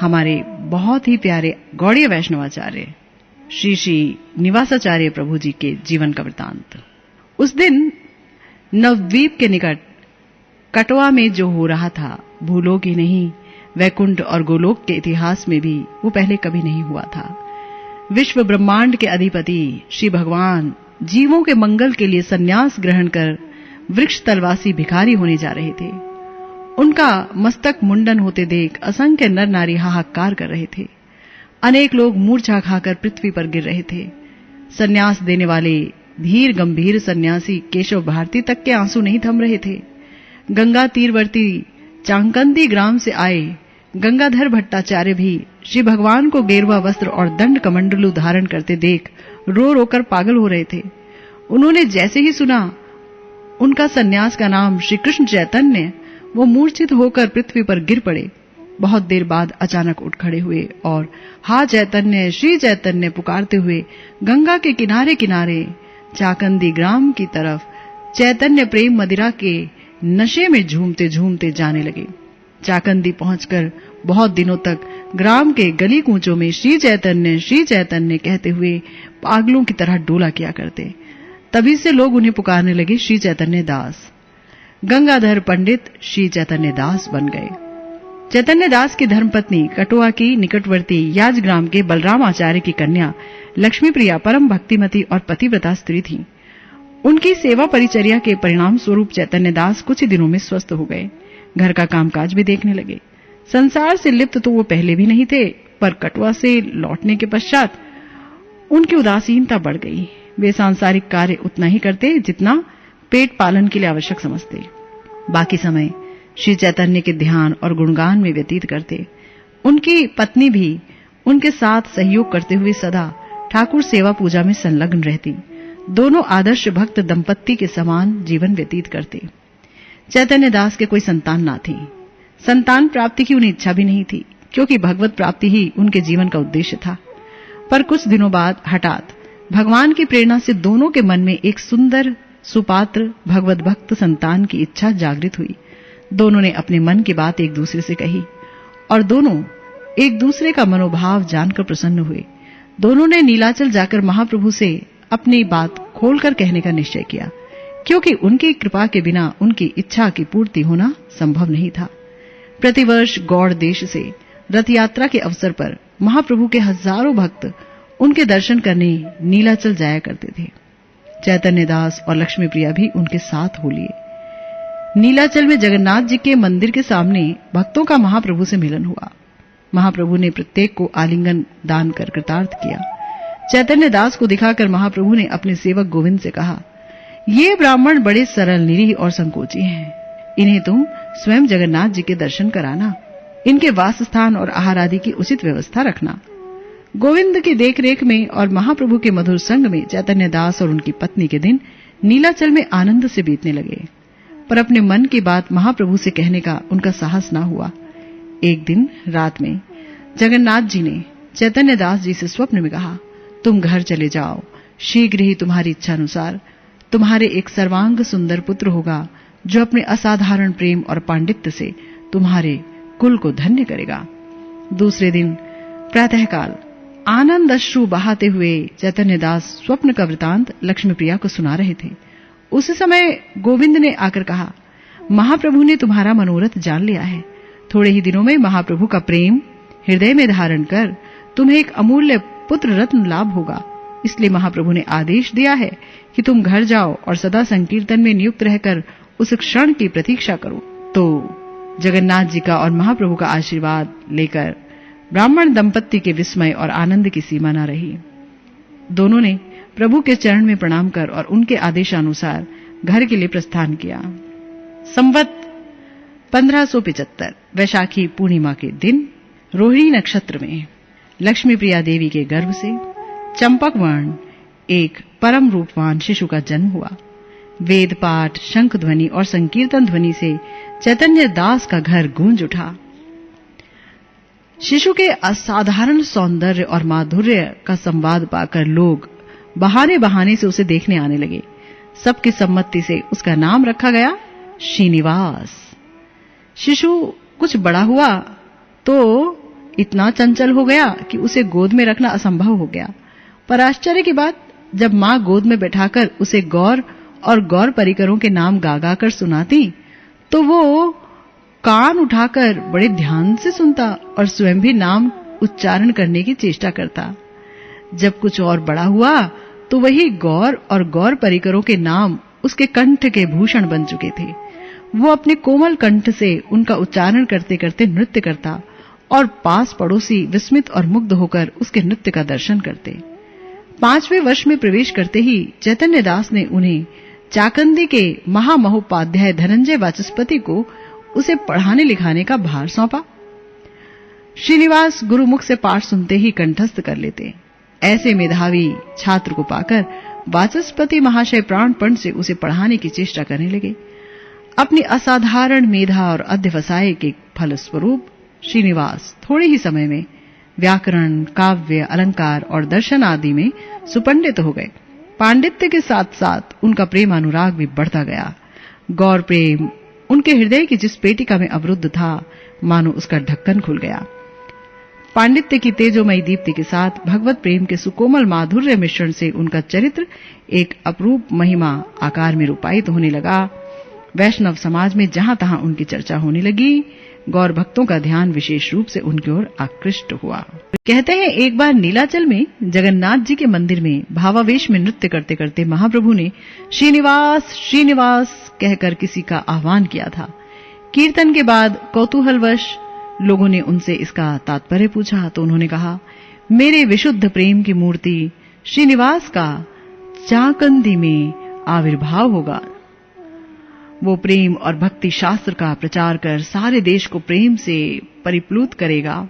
हमारे बहुत ही प्यारे गौड़ीय वैष्णवाचार्य श्री श्री निवासाचार्य प्रभु जी के जीवन का वृतांत। उस दिन नवद्वीप के निकट कटवा में जो हो रहा था, भूलोक ही नहीं वैकुंठ और गोलोक के इतिहास में भी वो पहले कभी नहीं हुआ था। विश्व ब्रह्मांड के अधिपति श्री भगवान जीवों के मंगल के लिए संन्यास ग्रहण कर वृक्ष तलवासी भिखारी होने जा रहे थे। उनका मस्तक मुंडन होते देख असंख्य नर नारी हाहाकार कर रहे थे। अनेक लोग मूर्छा खाकर पृथ्वी पर गिर रहे थे। संन्यास देने वाले धीर गंभीर सन्यासी केशव भारती तक के आंसू नहीं थम रहे थे। गंगा तीरवर्ती चांकंदी ग्राम से आए गंगाधर भट्टाचार्य भी श्री भगवान को गेरुआ वस्त्र और दंड कमंडलू धारण करते देख रो रोकर पागल हो रहे थे। उन्होंने जैसे ही सुना उनका सन्यास का नाम श्री कृष्ण चैतन्य, वो मूर्छित होकर पृथ्वी पर गिर पड़े। बहुत देर बाद अचानक उठ खड़े हुए और हा चैतन्य श्री चैतन्य पुकारते हुए गंगा के किनारे किनारे चाकंदी ग्राम की तरफ चैतन्य प्रेम मदिरा के नशे में झूमते झूमते जाने लगे। चाकंदी पहुंचकर बहुत दिनों तक ग्राम के गली कूचों में श्री चैतन्य कहते हुए पागलों की तरह डोला किया करते। तभी से लोग उन्हें पुकारने लगे श्री चैतन्य दास। गंगाधर पंडित श्री चैतन्य दास बन गए। चैतन्य दास की धर्मपत्नी कटुआ की निकटवर्ती याज ग्राम के बलराम आचार्य की कन्या लक्ष्मी प्रिया परम भक्तिमती और पतिव्रता स्त्री थी। उनकी सेवा परिचर्या के परिणाम स्वरूप चैतन्य दास कुछ ही दिनों में स्वस्थ हो गए। घर का कामकाज भी देखने लगे। संसार से लिप्त तो वो पहले भी नहीं थे, पर कटुआ से लौटने के पश्चात उनकी उदासीनता बढ़ गई। वे सांसारिक कार्य उतना ही करते जितना पेट पालन के लिए आवश्यक समझते। बाकी समय श्री चैतन्य के ध्यान और गुणगान में व्यतीत करते। उनकी पत्नी भी उनके साथ सहयोग करते हुए सदा ठाकुर सेवा पूजा में संलग्न रहती। दोनों आदर्श भक्त दंपत्ति के समान जीवन व्यतीत करते। चैतन्य दास के कोई संतान ना थी। संतान प्राप्ति की उन्हें इच्छा भी नहीं थी, क्योंकि भगवत प्राप्ति ही उनके जीवन का उद्देश्य था। पर कुछ दिनों बाद हठात भगवान की प्रेरणा से दोनों के मन में एक सुंदर सुपात्र भगवत भक्त संतान की इच्छा जागृत हुई। दोनों ने अपने मन की बात एक दूसरे से कही और दोनों एक दूसरे का मनोभाव जानकर प्रसन्न हुए। दोनों ने नीलाचल जाकर महाप्रभु से अपनी बात खोलकर कहने का निश्चय किया, क्योंकि उनकी कृपा के बिना उनकी इच्छा की पूर्ति होना संभव नहीं था। प्रतिवर्ष गौड़ देश से रथ यात्रा के अवसर पर महाप्रभु के हजारों भक्त उनके दर्शन करने नीलाचल जाया करते थे। चैतन्य दास और लक्ष्मी प्रिया भी उनके साथ हो लिए। नीलाचल में जगन्नाथ जी के मंदिर के सामने भक्तों का महाप्रभु से मिलन हुआ। महाप्रभु ने प्रत्येक को आलिंगन दान कर कृतार्थ किया। चैतन्य दास को दिखाकर महाप्रभु ने अपने सेवक गोविंद से कहा, ये ब्राह्मण बड़े सरल निरीह और संकोची हैं। इन्हें तुम स्वयं जगन्नाथ जी के दर्शन कराना। इनके वास स्थान और आहार आदि की उचित व्यवस्था रखना। गोविंद की देखरेख में और महाप्रभु के मधुर संग में चैतन्य दास और उनकी पत्नी के दिन नीलाचल में आनंद से बीतने लगे। पर अपने मन की बात महाप्रभु से कहने का उनका साहस न हुआ। एक दिन रात में जगन्नाथ जी ने चैतन्य दास जी से स्वप्न में कहा, तुम घर चले जाओ, शीघ्र ही तुम्हारी इच्छा अनुसार तुम्हारे एक सर्वांग सुंदर पुत्र होगा, जो अपने असाधारण प्रेम और पांडित्य से तुम्हारे कुल को धन्य करेगा। दूसरे दिन प्रातःकाल आनंद अश्रु बहाते हुए चैतन्य दास स्वप्न का वृतांत लक्ष्मी प्रिया को सुना रहे थे। उसी समय गोविंद ने आकर कहा, महाप्रभु ने तुम्हारा मनोरथ जान लिया है। थोड़े ही दिनों में महाप्रभु का प्रेम हृदय में धारण कर तुम्हें एक अमूल्य पुत्र रत्न लाभ होगा। इसलिए महाप्रभु ने आदेश दिया है कि तुम घर जाओ और सदा संकीर्तन में नियुक्त रहकर उस क्षण की प्रतीक्षा करो। तो जगन्नाथ जी का और महाप्रभु का आशीर्वाद लेकर ब्राह्मण दंपत्ति के विस्मय और आनंद की सीमा न रही। दोनों ने प्रभु के चरण में प्रणाम कर और उनके आदेशानुसार घर के लिए प्रस्थान किया। संवत 1575 वैशाखी पूर्णिमा के दिन रोहिणी नक्षत्र में लक्ष्मी प्रिया देवी के गर्भ से चंपक वर्ण एक परम रूपवान शिशु का जन्म हुआ। वेद पाठ, शंख ध्वनि और संकीर्तन ध्वनि से चैतन्य दास का घर गूंज उठा। शिशु के असाधारण सौंदर्य और माधुर्य का संवाद पाकर लोग बहाने बहाने से उसे देखने आने लगे। सबकी सम्मति से उसका नाम रखा गया श्रीनिवास। शिशु कुछ बड़ा हुआ तो इतना चंचल हो गया कि उसे गोद में रखना असंभव हो गया। पर आश्चर्य की बात, जब मां गोद में बैठाकर उसे गौर और गौर परिकरों के नाम गा कर सुनाती तो वो कान उठाकर बड़े ध्यान से सुनता और स्वयं भी नाम उच्चारण करने की चेष्टा करता। जब कुछ और बड़ा हुआ तो वही गौर और गौर परिकरों के नाम उसके कंठ के भूषण बन चुके थे। वो अपने कोमल कंठ से उनका उच्चारण करते करते नृत्य करता और पास पड़ोसी विस्मित और मुग्ध होकर उसके नृत्य का दर्शन करते। 5वें वर्ष में प्रवेश करते ही चैतन्य दास ने उन्हें चाकंदी के महामहोपाध्याय धनंजय वाचस्पति को उसे पढ़ाने लिखाने का भार सौंपा। श्रीनिवास गुरुमुख से पाठ सुनते ही कंठस्थ कर लेते। ऐसे मेधावी छात्र को पाकर वाचस्पति महाशय प्राणपण से उसे पढ़ाने की चेष्टा करने लगे। अपनी असाधारण मेधा और अध्यवसाय के फलस्वरूप श्रीनिवास थोड़े ही समय में व्याकरण, काव्य, अलंकार और दर्शन आदि में सुपंडित हो गए। पांडित्य के साथ साथ उनका प्रेम अनुराग भी बढ़ता गया। गौर प्रेम उनके हृदय की जिस पेटिका में अवरुद्ध था, मानो उसका ढक्कन खुल गया। पांडित्य की तेजोमयी दीप्ति के साथ भगवत प्रेम के सुकोमल माधुर्य मिश्रण से उनका चरित्र एक अपरूप महिमा आकार में रूपायित होने लगा। वैष्णव समाज में जहां तहां उनकी चर्चा होने लगी। गौर भक्तों का ध्यान विशेष रूप से उनकी ओर आकृष्ट हुआ। कहते हैं एक बार नीलाचल में जगन्नाथ जी के मंदिर में भावावेश में नृत्य करते करते महाप्रभु ने श्रीनिवास श्रीनिवास कहकर किसी का आह्वान किया था। कीर्तन के बाद कौतूहलवश लोगों ने उनसे इसका तात्पर्य पूछा तो उन्होंने कहा, मेरे विशुद्ध प्रेम की मूर्ति श्रीनिवास का चाकंदी में आविर्भाव होगा। वो प्रेम और भक्ति शास्त्र का प्रचार कर सारे देश को प्रेम से परिप्लुत करेगा।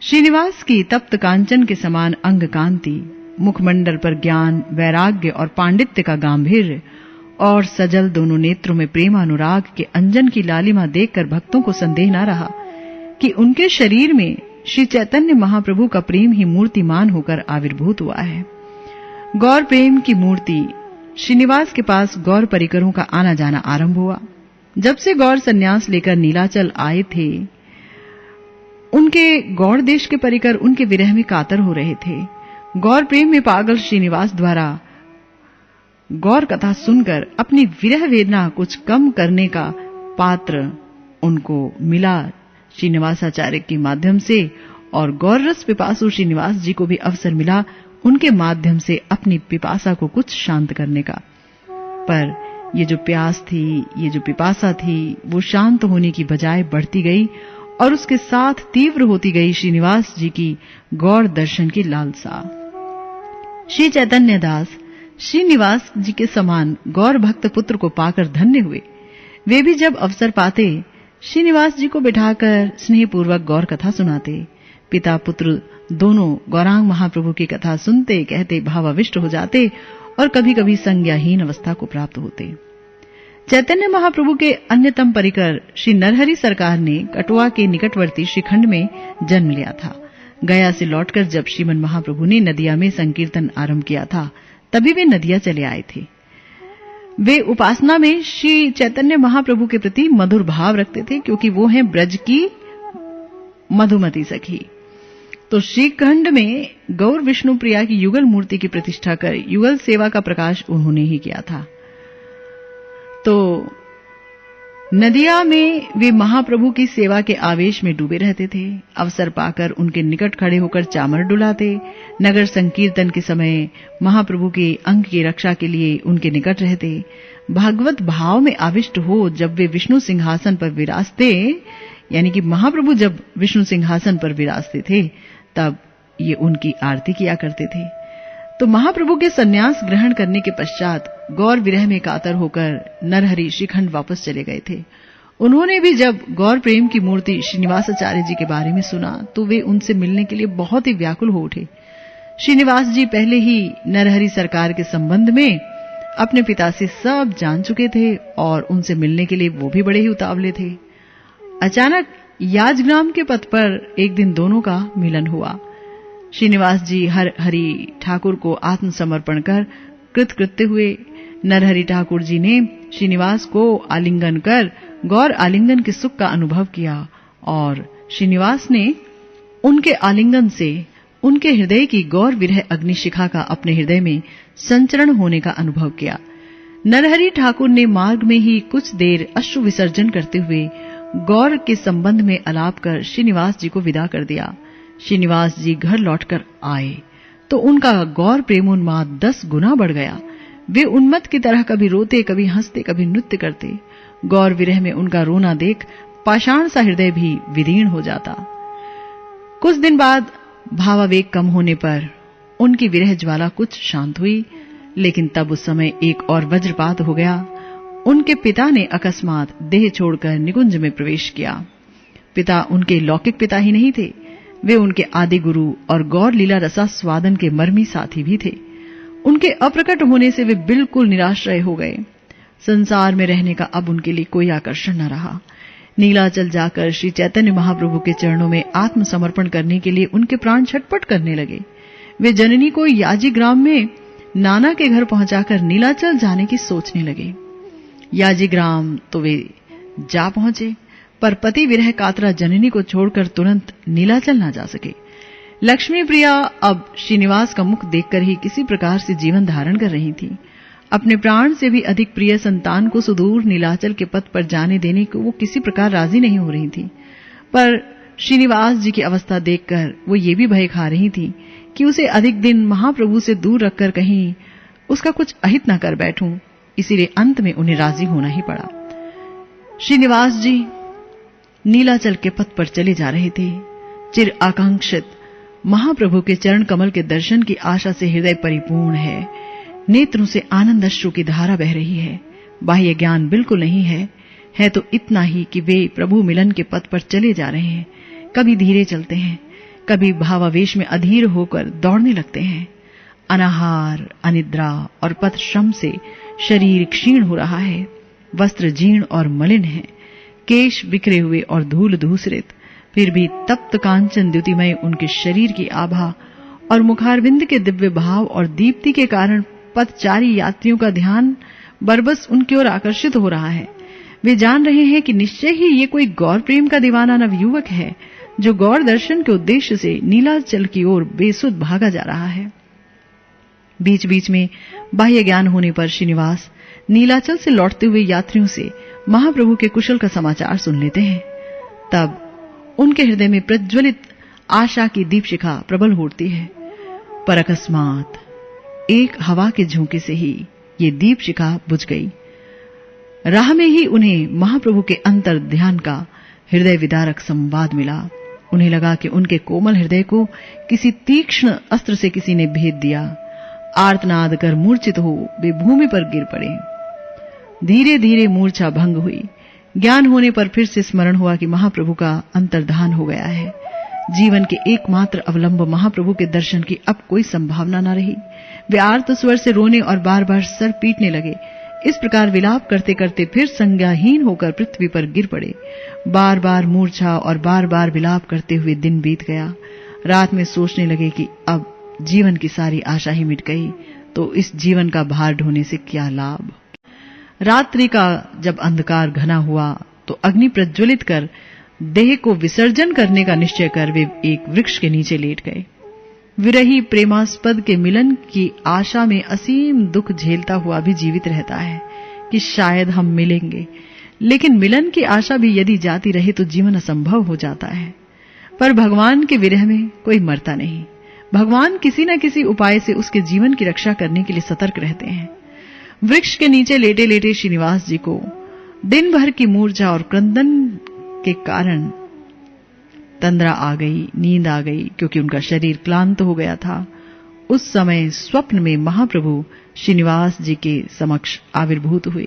श्रीनिवास की तप्त कांचन के समान अंग कांति, मुखमंडल पर ज्ञान, वैराग्य और पांडित्य का गांभीर्य और सजल दोनों नेत्रों में प्रेमानुराग के अंजन की लालिमा देखकर भक्तों को संदेह न रहा कि उनके शरीर में श्री चैतन्य महाप्रभु का प्रेम ही मूर्तिमान होकर आविर्भूत हुआ है। गौर प्रेम की मूर्ति श्रीनिवास के पास गौर परिकरों का आना जाना आरंभ हुआ। जब से गौर संन्यास लेकर नीलाचल आए थे, उनके गौड़ देश के परिकर उनके विरह में कातर हो रहे थे। गौर प्रेम में पागल श्रीनिवास द्वारा गौर कथा सुनकर अपनी विरह वेदना कुछ कम करने का पात्र उनको मिला श्रीनिवासाचार्य के माध्यम से, और गौर रस पिपासु श्रीनिवास जी को भी अवसर मिला उनके माध्यम से अपनी पिपासा को कुछ शांत करने का। पर ये जो प्यास थी, ये जो पिपासा थी, वो शांत होने की बजाय बढ़ती गई और उसके साथ तीव्र होती गई श्रीनिवास जी की गौर दर्शन की लालसा। श्री चैतन्य दास श्रीनिवास जी के समान गौर भक्त पुत्र को पाकर धन्य हुए। वे भी जब अवसर पाते श्रीनिवास जी को बिठाकर स्नेहपूर्वक गौर कथा सुनाते। पिता पुत्र दोनों गौरांग महाप्रभु की कथा सुनते कहते भावाविष्ट हो जाते और कभी-कभी संज्ञाहीन अवस्था को प्राप्त होते। चैतन्य महाप्रभु के अन्यतम परिकर श्री नरहरि सरकार ने कटवा के निकटवर्ती श्रीखंड में जन्म लिया था। गया से लौटकर जब श्रीमन महाप्रभु ने नदिया में संकीर्तन आरंभ किया था, तभी वे नदिया चले आए थे। वे उपासना में श्री चैतन्य महाप्रभु के प्रति मधुर भाव रखते थे, क्योंकि वो हैं ब्रज की मधुमती सखी। तो श्रीखंड में गौर विष्णु प्रिया की युगल मूर्ति की प्रतिष्ठा कर युगल सेवा का प्रकाश उन्होंने ही किया था। तो नदिया में वे महाप्रभु की सेवा के आवेश में डूबे रहते थे। अवसर पाकर उनके निकट खड़े होकर चामर डुलाते। नगर संकीर्तन के समय महाप्रभु के अंग की रक्षा के लिए उनके निकट रहते। भागवत भाव में आविष्ट हो जब वे विष्णु सिंहासन पर विराजते, यानी कि महाप्रभु जब विष्णु सिंहासन पर विराजते थे, तब ये उनकी आरती किया करते थे। तो महाप्रभु के सन्यास ग्रहण करने के पश्चात गौर विरह में कातर होकर नरहरि श्रीखंड वापस चले गए थे। उन्होंने भी जब गौर प्रेम की मूर्ति श्रीनिवासाचार्य जी के बारे में सुना तो वे उनसे मिलने के लिए बहुत ही व्याकुल हो उठे। श्रीनिवास जी पहले ही नरहरि सरकार के संबंध में अपने पिता से सब जान चुके थे और उनसे मिलने के लिए वो भी बड़े ही उतावले थे। अचानक याजग्राम के पथ पर एक दिन दोनों का मिलन हुआ। श्रीनिवास जी हरि ठाकुर को आत्मसमर्पण कर कृतकृत्य हुए। नरहरि ठाकुर जी ने श्रीनिवास को आलिंगन कर गौर आलिंगन के सुख का अनुभव किया और श्रीनिवास ने उनके आलिंगन से उनके हृदय की गौर विरह अग्निशिखा का अपने हृदय में संचरण होने का अनुभव किया। नरहरि ठाकुर ने मार्ग में ही कुछ देर अश्रु विसर्जन करते हुए गौर के संबंध में अलाप कर श्रीनिवास जी को विदा कर दिया। श्रीनिवास जी घर लौटकर आए तो उनका गौर प्रेमोन्माद 10 गुना बढ़ गया। वे उन्मत्त की तरह कभी रोते, कभी हंसते, कभी नृत्य करते। गौर विरह में उनका रोना देख पाषाण सा हृदय भी विदीर्ण हो जाता। कुछ दिन बाद भावावेग कम होने पर उनकी विरह ज्वाला कुछ शांत हुई, लेकिन तब उस समय एक और वज्रपात हो गया। उनके पिता ने अकस्मात देह छोड़कर निकुंज में प्रवेश किया। पिता उनके लौकिक पिता ही नहीं थे, वे उनके आदि गुरु और गौर लीला रसास्वादन के मर्मी साथी भी थे। उनके अप्रकट होने से वे बिल्कुल निराश्रय हो गए। संसार में रहने का अब उनके लिए कोई आकर्षण न रहा। नीलाचल जाकर श्री चैतन्य महाप्रभु के चरणों में आत्मसमर्पण करने के लिए उनके प्राण छटपट करने लगे। वे जननी को याजी ग्राम में नाना के घर पहुंचाकर नीलाचल जाने की सोचने लगे। याजी ग्राम तो वे जा पहुंचे, पर पति विरह कातरा जननी को छोड़कर तुरंत नीलाचल न जा सके। लक्ष्मी प्रिया अब श्रीनिवास का मुख देखकर ही किसी प्रकार से जीवन धारण कर रही थी। अपने प्राण से भी अधिक प्रिय संतान को सुदूर नीलाचल के पथ पर जाने देने को वो किसी प्रकार राजी नहीं हो रही थी। पर श्रीनिवास जी की अवस्था देखकर वो ये भी भय खा रही थी कि उसे अधिक दिन महाप्रभु से दूर रखकर कहीं उसका कुछ अहित न कर बैठूं। इसीलिए अंत में उन्हें राजी होना ही पड़ा। श्रीनिवास जी नीलाचल के पथ पर चले जा रहे थे। चिर आकांक्षित महाप्रभु के चरण कमल के दर्शन की आशा से हृदय परिपूर्ण है। नेत्रों से आनंद अश्रु की धारा बह रही है। बाह्य ज्ञान बिल्कुल नहीं है तो इतना ही कि वे प्रभु मिलन के पथ पर चले जा रहे हैं। कभी धीरे चलते हैं, कभी भावावेश में अधीर होकर दौड़ने लगते हैं। अनाहार, अनिद्रा और पथ श्रम से शरीर क्षीण हो रहा है। वस्त्र जीर्ण और मलिन है, केश बिखरे हुए और धूल धूसरित, फिर भी तप्त कांचन द्युतिमय उनके शरीर की आभा और मुखारविंद के दिव्य भाव और दीप्ति के कारण पथचारी यात्रियों का ध्यान बरबस उनकी ओर आकर्षित हो रहा है। वे जान रहे हैं कि निश्चय ही ये कोई गौर प्रेम का दीवाना नवयुवक है जो गौर दर्शन के उद्देश्य से नीलाचल की ओर बेसुध भागा जा रहा है। बीच बीच में बाह्य ज्ञान होने पर श्रीनिवास नीलाचल से लौटते हुए यात्रियों से महाप्रभु के कुशल का समाचार सुन लेते हैं। तब उनके हृदय में प्रज्वलित आशा की दीपशिखा प्रबल होती है। पर अकस्मात एक हवा के झोंके से ही ये दीपशिखा बुझ गई। राह में ही उन्हें महाप्रभु के अंतर ध्यान का हृदय विदारक संवाद मिला। उन्हें लगा कि उनके कोमल हृदय को किसी तीक्ष्ण अस्त्र से किसी ने भेद दिया। आर्तनाद कर मूर्छित हो वे भूमि पर गिर पड़े। धीरे धीरे मूर्छा भंग हुई। ज्ञान होने पर फिर से स्मरण हुआ कि महाप्रभु का अंतर्धान हो गया है। जीवन के एकमात्र अवलंब महाप्रभु के दर्शन की अब कोई संभावना न रही। वे आर्त स्वर से रोने और बार बार सर पीटने लगे। इस प्रकार विलाप करते करते फिर संज्ञाहीन होकर पृथ्वी पर गिर पड़े। बार बार मूर्छा और बार बार विलाप करते हुए दिन बीत गया। रात में सोचने लगे कि अब जीवन की सारी आशा ही मिट गई, तो इस जीवन का भार ढोने से क्या लाभ। रात्रि का जब अंधकार घना हुआ तो अग्नि प्रज्वलित कर देह को विसर्जन करने का निश्चय कर वे एक वृक्ष के नीचे लेट गए। विरही प्रेमास्पद के मिलन की आशा में असीम दुख झेलता हुआ भी जीवित रहता है कि शायद हम मिलेंगे, लेकिन मिलन की आशा भी यदि जाती रहे तो जीवन असंभव हो जाता है। पर भगवान के विरह में कोई मरता नहीं। भगवान किसी न किसी उपाय से उसके जीवन की रक्षा करने के लिए सतर्क रहते हैं। वृक्ष के नीचे लेटे लेटे श्रीनिवास जी को दिन भर की मूर्छा और क्रंदन के कारण तंद्रा आ गई, नींद आ गई, क्योंकि उनका शरीर क्लांत हो गया था। उस समय स्वप्न में महाप्रभु श्रीनिवास जी के समक्ष आविर्भूत हुए।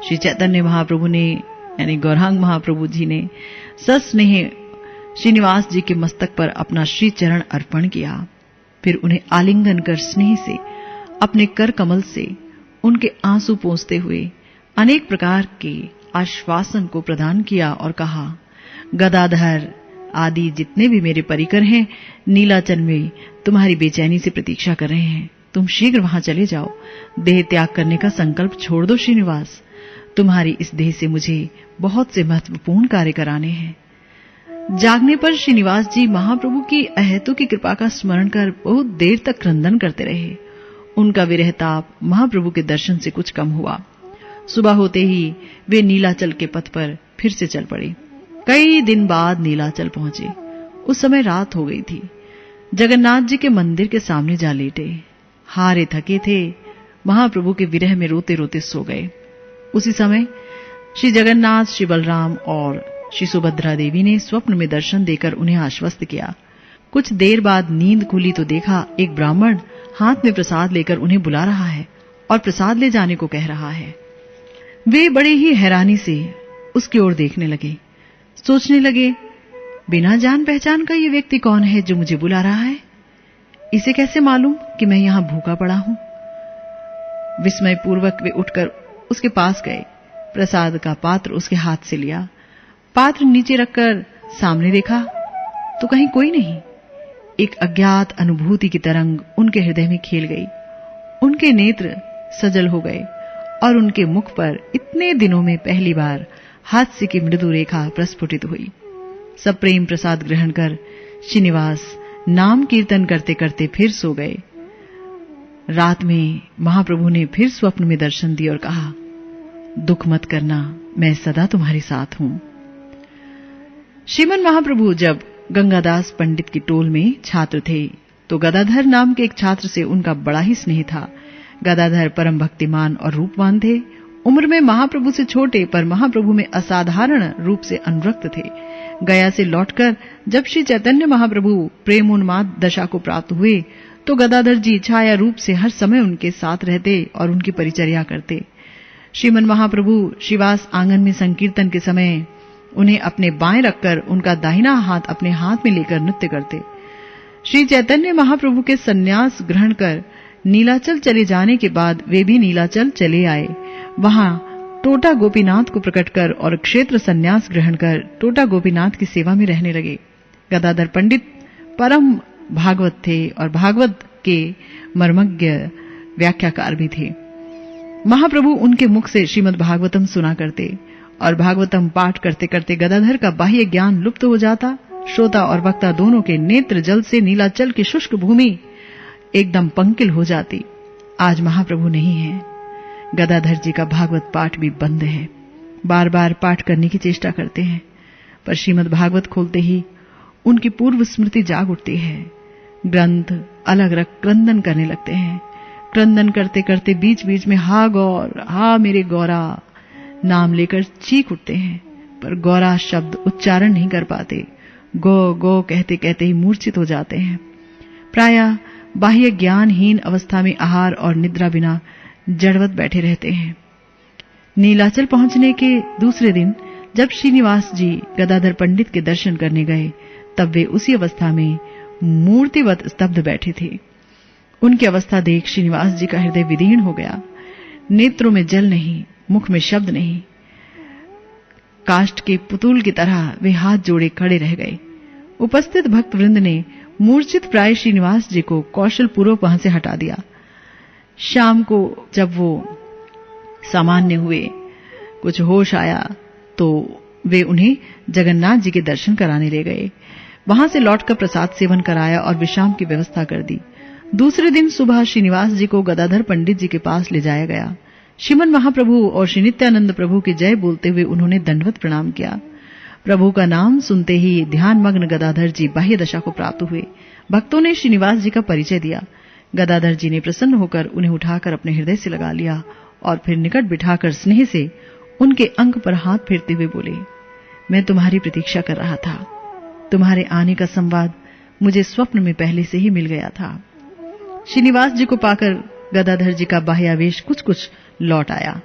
श्री चैतन्य महाप्रभु ने यानी गौरांग महाप्रभु जी ने सस्नेह श्रीनिवास जी के मस्तक पर अपना श्री चरण अर्पण किया। फिर उन्हें आलिंगन कर स्नेह से अपने कर कमल से उनके आंसू पोंछते हुए अनेक प्रकार के आश्वासन को प्रदान किया और कहा, गदाधर आदि जितने भी मेरे परिकर हैं नीलाचल में तुम्हारी बेचैनी से प्रतीक्षा कर रहे हैं। तुम शीघ्र वहां चले जाओ। देह त्याग करने का संकल्प छोड़ दो श्रीनिवास। तुम्हारी इस देह से मुझे बहुत से महत्वपूर्ण कार्य कराने हैं। जागने पर श्रीनिवास जी महाप्रभु की अहेतु की कृपा का स्मरण कर बहुत देर तक क्रंदन करते रहे। उनका विरह ताप महाप्रभु के दर्शन से कुछ कम हुआ। सुबह होते ही वे नीलाचल के पथ पर फिर से चल पड़े। कई दिन बाद नीलाचल पहुंचे। उस समय रात हो गई थी। जगन्नाथ जी के मंदिर के सामने जा लेटे। हारे थके थे, महाप्रभु के विरह में रोते रोते सो गए। उसी समय श्री जगन्नाथ, श्री बलराम और श्री सुभद्रा देवी ने स्वप्न में दर्शन देकर उन्हें आश्वस्त किया। कुछ देर बाद नींद खुली तो देखा एक ब्राह्मण हाथ में प्रसाद लेकर उन्हें बुला रहा है और प्रसाद ले जाने को कह रहा है। वे बड़े ही हैरानी से उसकी ओर देखने लगे। सोचने लगे, बिना जान पहचान का ये व्यक्ति कौन है जो मुझे बुला रहा है? इसे कैसे मालूम कि मैं यहां भूखा पड़ा हूं? विस्मय पूर्वक वे उठकर उसके पास गए। प्रसाद का पात्र उसके हाथ से लिया। पात्र नीचे रखकर सामने देखा तो कहीं कोई नहीं। एक अज्ञात अनुभूति की तरंग उनके हृदय में खेल गई। उनके नेत्र सजल हो गए और उनके मुख पर इतने दिनों में पहली बार हास्य की मृदु रेखा प्रस्फुटित हुई। सब प्रेम प्रसाद ग्रहण कर श्रीनिवास नाम कीर्तन करते करते फिर सो गए। रात में महाप्रभु ने फिर स्वप्न में दर्शन दिए और कहा, दुख मत करना, मैं सदा तुम्हारे साथ हूं। श्रीमन महाप्रभु जब गंगादास पंडित की टोल में छात्र थे तो गदाधर नाम के एक छात्र से उनका बड़ा ही स्नेह था। गदाधर परम भक्तिमान और रूपवान थे। उम्र में महाप्रभु से छोटे पर महाप्रभु में असाधारण रूप से अनुरक्त थे। गया से लौटकर जब श्री चैतन्य महाप्रभु प्रेमोन्माद दशा को प्राप्त हुए तो गदाधर जी छाया रूप से हर समय उनके साथ रहते और उनकी परिचर्या करते। श्रीमन महाप्रभु श्रीवास आंगन में संकीर्तन के समय उन्हें अपने बाएं रखकर उनका दाहिना हाथ अपने हाथ में लेकर नृत्य करते। श्री चैतन्य महाप्रभु के सन्यास ग्रहण कर नीलाचल चले जाने के बाद वे भी नीलाचल चले आए। वहां टोटा गोपीनाथ को प्रकट कर और क्षेत्र सन्यास ग्रहण कर टोटा गोपीनाथ की सेवा में रहने लगे। गदाधर पंडित परम भागवत थे और भागवत के मर्मज्ञ व्याख्याकार भी थे। महाप्रभु उनके मुख से श्रीमद् भागवतम सुना करते और भागवतम पाठ करते करते गदाधर का बाह्य ज्ञान लुप्त हो जाता। श्रोता और वक्ता दोनों के नेत्र जल से नीलाचल की शुष्क भूमि एकदम पंकिल हो जाती। आज महाप्रभु नहीं है। गदाधर जी का भागवत पाठ भी बंद है। बार बार पाठ करने की चेष्टा करते हैं पर श्रीमद् भागवत खोलते ही उनकी पूर्व स्मृति जाग उठती है। ग्रंथ अलग रख क्रंदन करने लगते हैं। क्रंदन करते करते बीच बीच में हा गौर, हा मेरे गौरा नाम लेकर चीख उठते हैं पर गौरा शब्द उच्चारण नहीं कर पाते। गो गो कहते कहते ही मूर्छित हो जाते हैं। प्रायः बाह्य ज्ञानहीन अवस्था में आहार और निद्रा बिना जड़वत बैठे रहते हैं। नीलाचल पहुंचने के दूसरे दिन जब श्रीनिवास जी गदाधर पंडित के दर्शन करने गए तब वे उसी अवस्था में मूर्तिवत स्तब्ध बैठे थे। उनकी अवस्था देख श्रीनिवास जी का हृदय विदीर्ण हो गया। नेत्रों में जल नहीं, मुख में शब्द नहीं। काष्ठ के पुतुल की तरह वे हाथ जोड़े खड़े रह गए। उपस्थित भक्त वृंद ने मूर्छित प्राय श्रीनिवास जी को कौशल पूर्वक वहां से हटा दिया। शाम को जब वो सामान्य हुए, कुछ होश आया तो वे उन्हें जगन्नाथ जी के दर्शन कराने ले गए। वहां से लौटकर प्रसाद सेवन कराया और विश्राम की व्यवस्था कर दी। दूसरे दिन सुबह श्रीनिवास जी को गदाधर पंडित जी के पास ले जाया गया। श्रीमन महाप्रभु और श्री नित्यानंद प्रभु की जय बोलते हुए उन्होंने दंडवत प्रणाम किया। प्रभु का नाम सुनते ही ध्यान मग्न गदाधर जी बाह्य दशा को प्राप्त हुए। भक्तों ने श्रीनिवास जी का परिचय दिया। गदाधर जी ने प्रसन्न होकर उन्हें उठाकर अपने हृदय से लगा लिया और फिर निकट बिठाकर स्नेह से उनके अंग पर हाथ फेरते हुए बोले, मैं तुम्हारी प्रतीक्षा कर रहा था। तुम्हारे आने का संवाद मुझे स्वप्न में पहले से ही मिल गया था। श्रीनिवास जी को पाकर गदाधर जी का बाह्यावेश कुछ कुछ लौट आया।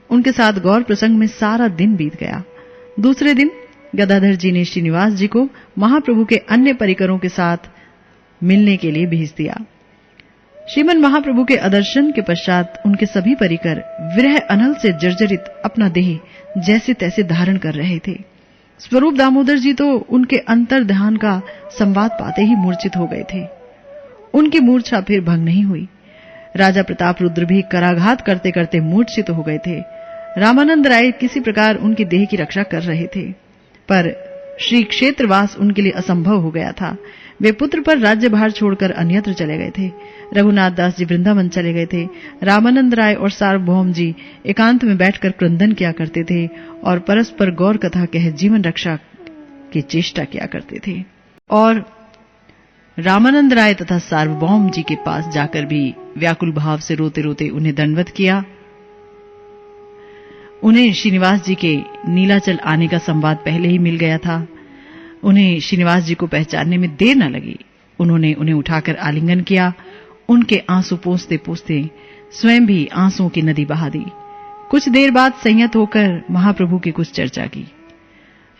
उनके साथ गौर प्रसंग में सारा दिन बीत गया। दूसरे दिन गदाधर जी ने श्रीनिवास जी को महाप्रभु के अन्य परिकरों के साथ मिलने के लिए भेज दिया। श्रीमन महाप्रभु के अदर्शन के पश्चात उनके सभी परिकर विरह अनल से जर्जरित अपना देह जैसे तैसे धारण कर रहे थे। स्वरूप दामोदर जी तो उनके अंतर ध्यान का संवाद पाते ही मूर्छित हो गए थे। उनकी मूर्छा फिर भंग नहीं हुई। राजा प्रताप रुद्र भी कराघात करते करते मूर्छित हो गए थे। रामानंद राय किसी प्रकार उनकी देह की रक्षा कर रहे थे पर श्री क्षेत्रवास उनके लिए असंभव हो गया था। वे पुत्र पर राज्यभार छोड़कर अन्यत्र चले गए थे। रघुनाथ दास जी वृंदावन चले गए थे। रामानंद राय और सार्वभौम जी एकांत में बैठकर क्रंदन किया करते थे और परस्पर गौर कथा कह जीवन रक्षा की चेष्टा किया करते थे। और रामानंद राय तथा सार्वभौम जी के पास जाकर भी व्याकुल भाव से रोते रोते उन्हें दंडवत किया। उन्हें श्रीनिवास जी के नीलाचल आने का संवाद पहले ही मिल गया था। उन्हें श्रीनिवास जी को पहचानने में देर न लगी। उन्होंने उन्हें उठाकर आलिंगन किया। उनके आंसू पोंछते पोंछते स्वयं भी आंसुओं की नदी बहा दी। कुछ देर बाद संयत होकर महाप्रभु की कुछ चर्चा की।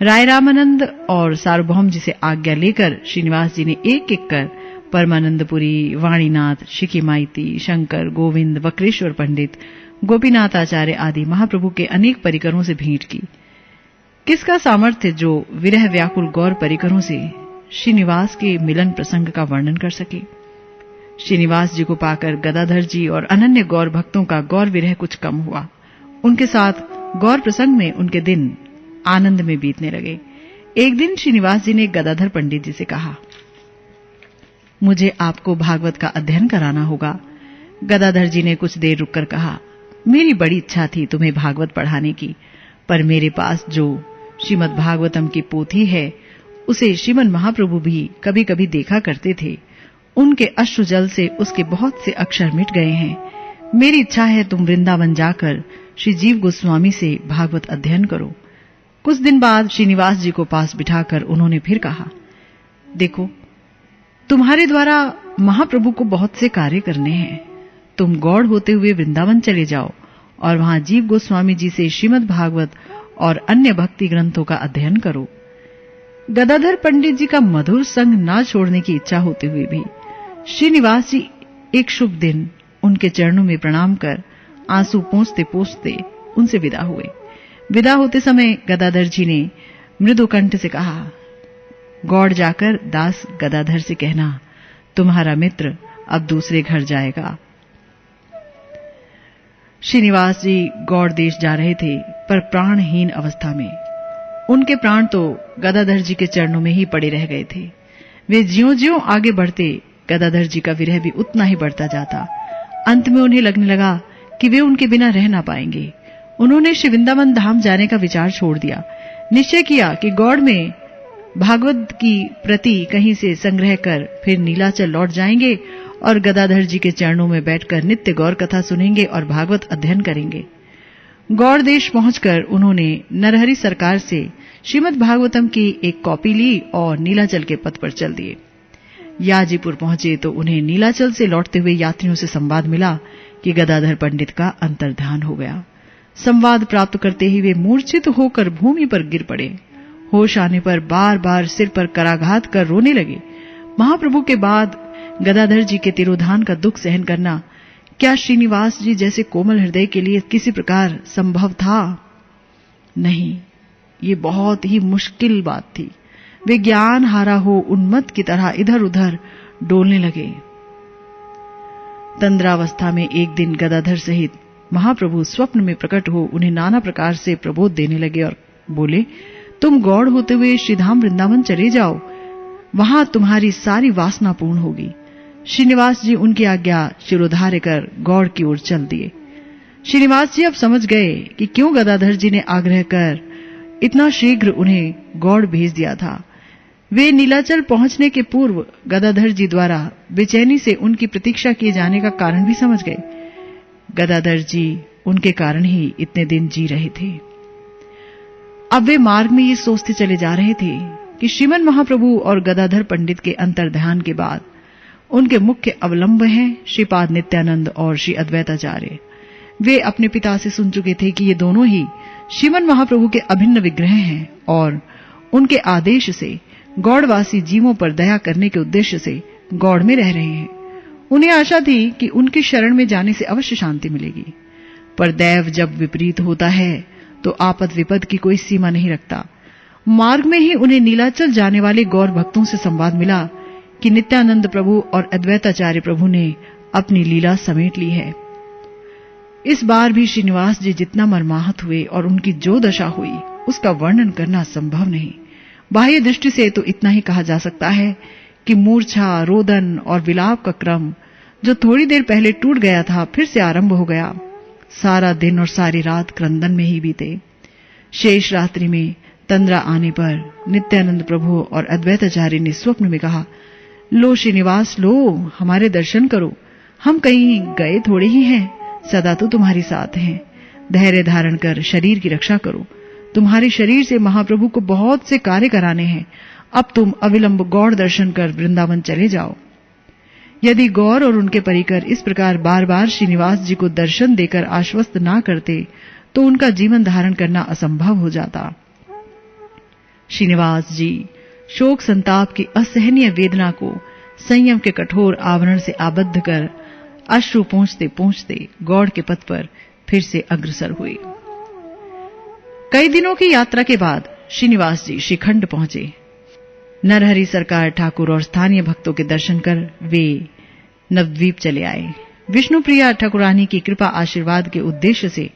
राय रामानंद और सार्वभौम जी से आज्ञा लेकर श्रीनिवास जी ने एक एक कर परमानंदपुरी, वाणीनाथ, शिखिमाइती, शंकर, गोविंद, वक्रेश्वर पंडित, गोपीनाथ आचार्य आदि महाप्रभु के अनेक परिकरों से भेंट की। किसका सामर्थ्य जो विरह व्याकुल गौर परिकरों से श्रीनिवास के मिलन प्रसंग का वर्णन कर सके। श्रीनिवास जी को पाकर गदाधर जी और अनन्य गौर भक्तों का गौर विरह कुछ कम हुआ। उनके साथ गौर प्रसंग में उनके दिन आनंद में बीतने लगे। एक दिन श्रीनिवास जी ने गदाधर पंडित जी से कहा, मुझे आपको भागवत का अध्ययन कराना होगा। गदाधर जी ने कुछ देर रुककर कहा, मेरी बड़ी इच्छा थी तुम्हें भागवत पढ़ाने की, पर मेरे पास जो श्रीमद् भागवतम की पोथी है उसे श्रीमन महाप्रभु भी कभी कभी देखा करते थे। उनके अश्रुजल से उसके बहुत से अक्षर मिट गए हैं। मेरी इच्छा है तुम वृंदावन जाकर श्री जीव गोस्वामी से भागवत अध्ययन करो। कुछ दिन बाद श्रीनिवास जी को पास बिठाकर उन्होंने फिर कहा, देखो, तुम्हारे द्वारा महाप्रभु को बहुत से कार्य करने हैं। तुम गौड़ होते हुए वृंदावन चले जाओ और वहां जीव गोस्वामी जी से श्रीमद् भागवत और अन्य भक्ति ग्रंथों का अध्ययन करो। गदाधर पंडित जी का मधुर संग ना छोड़ने की इच्छा होते हुए भी श्रीनिवास जी एक शुभ दिन उनके चरणों में प्रणाम कर आंसू पोंछते पोंछते उनसे विदा हुए। विदा होते समय गदाधर जी ने मृदु कंठ से कहा, गौड़ जाकर दास गदाधर से कहना, तुम्हारा मित्र अब दूसरे घर जाएगा। श्रीनिवास जी गौड़ देश जा रहे थे, पर प्राणहीन अवस्था में। उनके प्राण तो गदाधर जी के चरणों में ही पड़े रह गए थे। वे ज्यों-ज्यों आगे बढ़ते, गदाधर जी का विरह भी उतना ही बढ़ता जाता। अंत में उन्हें लगने लगा कि वे उनके बिना रह ना पाएंगे। उन्होंने श्री वृंदावन धाम जाने का विचार छोड़ दिया। निश्चय किया कि गौड़ में भागवत की प्रति कहीं से संग्रह कर फिर नीलाचल लौट जाएंगे और गदाधर जी के चरणों में बैठकर नित्य गौर कथा सुनेंगे और भागवत अध्ययन करेंगे। गौड़ देश पहुंचकर उन्होंने नरहरि सरकार से श्रीमद् भागवतम की एक कॉपी ली और नीलाचल के पथ पर चल दिए। याजीपुर पहुंचे तो उन्हें नीलाचल से लौटते हुए यात्रियों से संवाद मिला कि गदाधर पंडित का अंतर्धान हो गया। संवाद प्राप्त करते ही वे मूर्छित होकर भूमि पर गिर पड़े। होश आने पर बार बार सिर पर कराघात कर रोने लगे। महाप्रभु के बाद गदाधर जी के तिरोधान का दुख सहन करना क्या श्रीनिवास जी जैसे कोमल हृदय के लिए किसी प्रकार संभव था? नहीं, ये बहुत ही मुश्किल बात थी। वे ज्ञान हारा हो उन्मत्त की तरह इधर उधर डोलने लगे। तंद्रावस्था में एक दिन गदाधर सहित महाप्रभु स्वप्न में प्रकट हो उन्हें नाना प्रकार से प्रबोध देने लगे और बोले, तुम गौड़ होते हुए श्रीधाम वृंदावन चले जाओ, वहां तुम्हारी सारी वासना पूर्ण होगी। श्रीनिवास जी उनकी आज्ञा शिरोधार्य कर गौड़ की ओर चल दिए। श्रीनिवास जी अब समझ गए कि क्यों गदाधर जी ने आग्रह कर इतना शीघ्र उन्हें गौड़ भेज दिया था। वे नीलाचल पहुंचने के पूर्व गदाधर जी द्वारा बेचैनी से उनकी प्रतीक्षा किए जाने का कारण भी समझ गए। गदाधर जी उनके कारण ही इतने दिन जी रहे थे। अब वे मार्ग में ये सोचते चले जा रहे थे कि श्रीमन महाप्रभु और गदाधर पंडित के अंतर्ध्यान के बाद उनके मुख्य अवलंब हैं श्रीपाद नित्यानंद और श्री अद्वैताचार्य। वे अपने पिता से सुन चुके थे कि ये दोनों ही श्रीमन महाप्रभु के अभिन्न विग्रह हैं और उनके आदेश से गौड़वासी जीवों पर दया करने के उद्देश्य से गौड़ में रह रहे हैं। उन्हें आशा थी कि उनकी शरण में जाने से अवश्य शांति मिलेगी, पर दैव जब विपरीत होता है तो आपद विपद की कोई सीमा नहीं रखता। मार्ग में ही उन्हें नीलाचल जाने वाले गौर भक्तों से संवाद मिला कि नित्यानंद प्रभु और अद्वैताचार्य प्रभु ने अपनी लीला समेट ली है। इस बार भी श्रीनिवास जी जितना मर्माहत हुए और उनकी जो दशा हुई उसका वर्णन करना संभव नहीं। बाह्य दृष्टि से तो इतना ही कहा जा सकता है कि मूर्छा, रोदन और विलाप का क्रम जो थोड़ी देर पहले टूट गया था फिर से आरंभ हो गया। सारा दिन और सारी रात क्रंदन में ही बीते। शेष रात्रि में तंद्रा आने पर नित्यानंद प्रभु और अद्वैताचार्य ने स्वप्न में कहा, लो श्रीनिवास, लो हमारे दर्शन करो, हम कहीं गए थोड़े ही हैं, सदा तो तुम्हारी साथ हैं। धैर्य धारण कर शरीर की रक्षा करो। तुम्हारे शरीर से महाप्रभु को बहुत से कार्य कराने हैं। अब तुम अविलंब गौड़ दर्शन कर वृंदावन चले जाओ। यदि गौर और उनके परिकर इस प्रकार बार बार श्रीनिवास जी को दर्शन देकर आश्वस्त ना करते तो उनका जीवन धारण करना असंभव हो जाता। श्रीनिवास जी शोक संताप की असहनीय वेदना को संयम के कठोर आवरण से आबद्ध कर अश्रु पोंछते पोंछते गौड़ के पथ पर फिर से अग्रसर हुए। कई दिनों की यात्रा के बाद श्रीनिवास जी श्रीखंड पहुंचे। नरहरि सरकार ठाकुर और स्थानीय भक्तों के दर्शन कर वे नवद्वीप चले आए। विष्णुप्रिया ठाकुरानी की कृपा आशीर्वाद के उद्देश्य से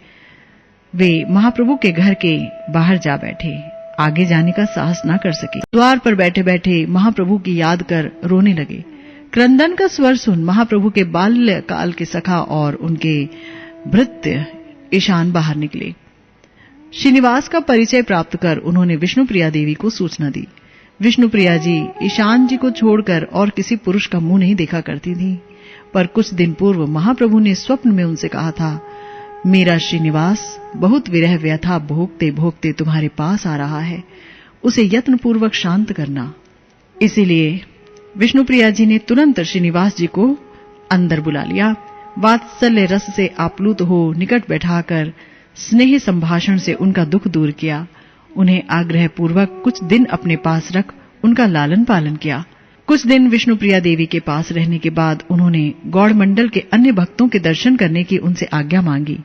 वे महाप्रभु के घर के बाहर जा बैठे। आगे जाने का साहस न कर सके। द्वार पर बैठे बैठे महाप्रभु की याद कर रोने लगे। क्रंदन का स्वर सुन महाप्रभु के बाल्यकाल के सखा और उनके भृत्य ईशान बाहर निकले। श्रीनिवास का परिचय प्राप्त कर उन्होंने विष्णुप्रिया देवी को सूचना दी। विष्णुप्रिया जी ईशान जी को छोड़कर और किसी पुरुष का मुंह नहीं देखा करती थी, पर कुछ दिन पूर्व महाप्रभु ने स्वप्न में उनसे कहा था, मेरा श्रीनिवास बहुत विरह व्यथा भोगते भोगते तुम्हारे पास आ रहा है, उसे यत्नपूर्वक शांत करना। इसीलिए विष्णुप्रिया जी ने तुरंत श्रीनिवास जी को अंदर बुला लिया। वात्सल्य रस से आप्लुत हो निकट बैठाकर स्नेह संभाषण से उनका दुख दूर किया। उन्हें आग्रह पूर्वक कुछ दिन अपने पास रख उनका लालन पालन किया। कुछ दिन विष्णुप्रिया देवी के पास रहने के बाद उन्होंने गौड़ मंडल के अन्य भक्तों के दर्शन करने की उनसे आज्ञा मांगी।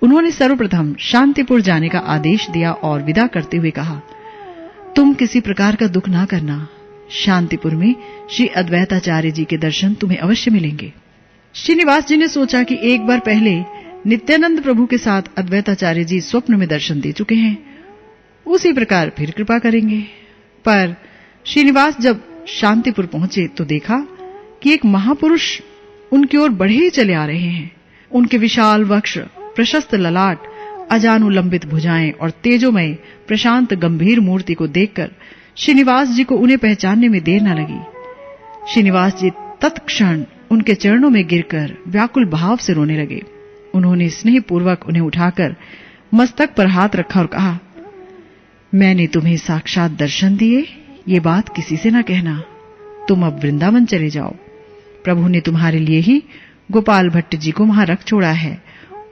उन्होंने सर्वप्रथम शांतिपुर जाने का आदेश दिया और विदा करते हुए कहा, तुम किसी प्रकार का दुख ना करना। शांतिपुर में श्री अद्वैताचार्य जी के दर्शन तुम्हें अवश्य मिलेंगे। श्रीनिवास जी ने सोचा कि एक बार पहले नित्यानंद प्रभु के साथ अद्वैताचार्य जी स्वप्न में दर्शन दे चुके हैं, उसी प्रकार फिर कृपा करेंगे। पर श्रीनिवास जब शांतिपुर पहुंचे तो देखा कि एक महापुरुष उनकी ओर बढ़े ही चले आ रहे हैं। उनके विशाल वक्ष, प्रशस्त ललाट, अजानुलंबित भुजाएं और तेजोमय प्रशांत गंभीर मूर्ति को देखकर श्रीनिवास जी को उन्हें पहचानने में देर न लगी। श्रीनिवास जी तत्क्षण उनके चरणों में गिरकर व्याकुल भाव से रोने लगे। उन्होंने स्नेहपूर्वक उन्हें उठाकर मस्तक पर हाथ रखा और कहा, मैंने तुम्हें साक्षात दर्शन दिए, ये बात किसी से न कहना। तुम अब वृंदावन चले जाओ। प्रभु ने तुम्हारे लिए ही गोपाल भट्ट जी को वहां रख छोड़ा है।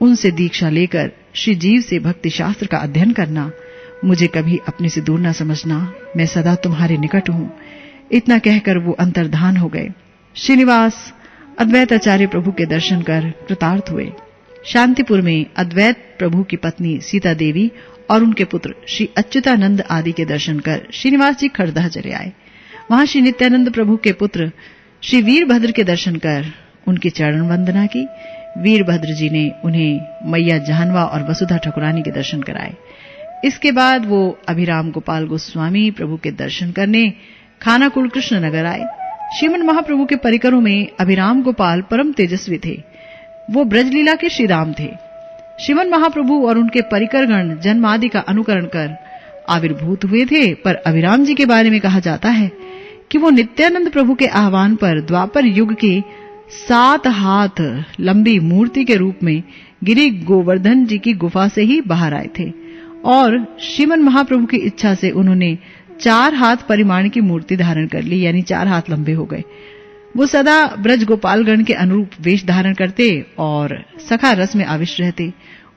उनसे दीक्षा लेकर श्री जीव से भक्ति शास्त्र का अध्ययन करना। मुझे कभी अपने से दूर न समझना, मैं सदा तुम्हारे निकट हूं। इतना कहकर वो अंतर्धान हो गए। श्रीनिवास अद्वैताचार्य प्रभु के दर्शन कर कृतार्थ हुए। शांतिपुर में अद्वैत प्रभु की पत्नी सीता देवी और उनके पुत्र श्री अच्युतानंद आदि के दर्शन कर श्रीनिवास जी खड़दह चले आए। वहां श्री नित्यानंद प्रभु के पुत्र श्री वीरभद्र के दर्शन कर उनकी चरण वंदना की। वीरभद्र जी ने उन्हें मैया जानवा और वसुधा ठाकुरानी के दर्शन कराए। इसके बाद वो अभिराम गोपाल गोस्वामी प्रभु के दर्शन करने खानाकुल कृष्ण नगर आए। श्रीमन महाप्रभु के परिकरों में अभिराम गोपाल परम तेजस्वी थे। वो ब्रजलीला के श्रीराम थे। श्रीमन महाप्रभु और उनके परिकरगण जन्म आदि का अनुकरण कर आविर्भूत हुए थे, पर अभिराम जी के बारे में कहा जाता है कि वो नित्यानंद प्रभु के आह्वान पर द्वापर युग के 7 हाथ लंबी मूर्ति के रूप में गिरि गोवर्धन जी की गुफा से ही बाहर आए थे और श्रीमन महाप्रभु की इच्छा से उन्होंने 4 हाथ परिमाण की मूर्ति धारण कर ली, यानी 4 हाथ लंबे हो गए। वो सदा ब्रज गोपालगण के अनुरूप वेश धारण करते और सखा रस में आविष्ट रहते।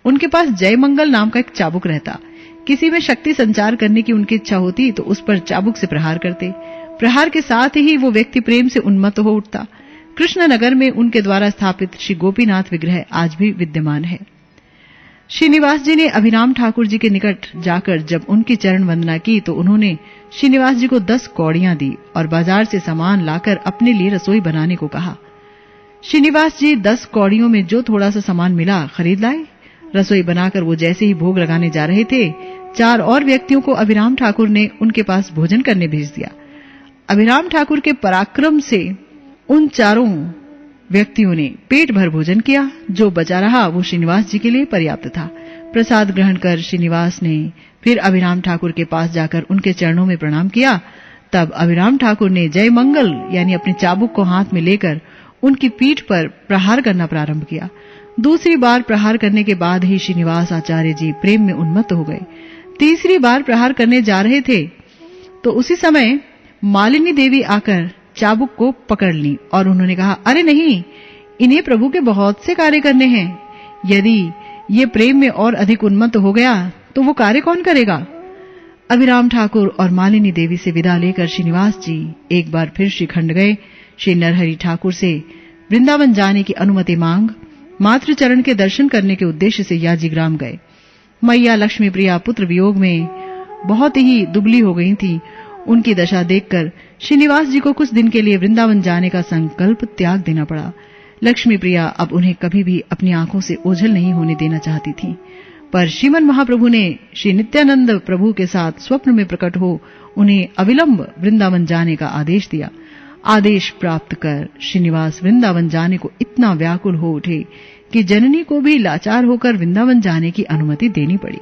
उनके पास जय मंगल नाम का एक चाबुक रहता। किसी में शक्ति संचार करने की उनकी इच्छा होती तो उस पर चाबुक से प्रहार करते। प्रहार के साथ ही वो व्यक्ति प्रेम से उन्मत्त हो उठता। कृष्णनगर में उनके द्वारा स्थापित श्री गोपीनाथ विग्रह आज भी विद्यमान है। श्रीनिवास जी ने अभिराम ठाकुर जी के निकट जाकर जब उनकी चरण वंदना की तो उन्होंने श्रीनिवास जी को 10 कौड़ियां दी और बाजार से सामान लाकर अपने लिए रसोई बनाने को कहा। श्रीनिवास जी 10 कौड़ियों में जो थोड़ा सा सामान मिला खरीद लाए। रसोई बनाकर वो जैसे ही भोग लगाने जा रहे थे, 4 और व्यक्तियों को अभिराम ठाकुर ने उनके पास भोजन करने भेज दिया। अभिराम ठाकुर के पराक्रम से उन 4 व्यक्तियों ने पेट भर भोजन किया। जो बचा रहा वो श्रीनिवास जी के लिए पर्याप्त था। प्रसाद ग्रहण कर श्रीनिवास ने फिर अभिराम ठाकुर के पास जाकर उनके चरणों में प्रणाम किया। तब अभिराम ठाकुर ने जय मंगल यानी अपनी चाबुक को हाथ में लेकर उनकी पीठ पर प्रहार करना प्रारंभ किया। दूसरी बार प्रहार करने के बाद ही श्रीनिवास आचार्य जी प्रेम में उन्मत्त हो गए। तीसरी बार प्रहार करने जा रहे थे तो उसी समय मालिनी देवी आकर चाबुक को पकड़ ली और उन्होंने कहा, अरे नहीं, इन्हें प्रभु के बहुत से कार्य करने हैं। यदि ये प्रेम में और अधिक उन्मत्त हो गया तो वो कार्य कौन करेगा। अभिराम ठाकुर और मालिनी देवी से विदा लेकर श्रीनिवास जी एक बार फिर श्रीखंड गए। श्री नरहरि ठाकुर से वृंदावन जाने की अनुमति मांग मातृचरण के दर्शन करने के उद्देश्य से याजीग्राम गए। मैया लक्ष्मी प्रिया पुत्र वियोग में बहुत ही दुबली हो गई थी। उनकी दशा देखकर श्रीनिवास जी को कुछ दिन के लिए वृंदावन जाने का संकल्प त्याग देना पड़ा। लक्ष्मी प्रिया अब उन्हें कभी भी अपनी आंखों से ओझल नहीं होने देना चाहती थी, पर श्रीमन महाप्रभु ने श्री नित्यानंद प्रभु के साथ स्वप्न में प्रकट हो उन्हें अविलंब वृंदावन जाने का आदेश दिया। आदेश प्राप्त कर श्रीनिवास वृंदावन जाने को इतना व्याकुल हो उठे कि जननी को भी लाचार होकर वृंदावन जाने की अनुमति देनी पड़ी।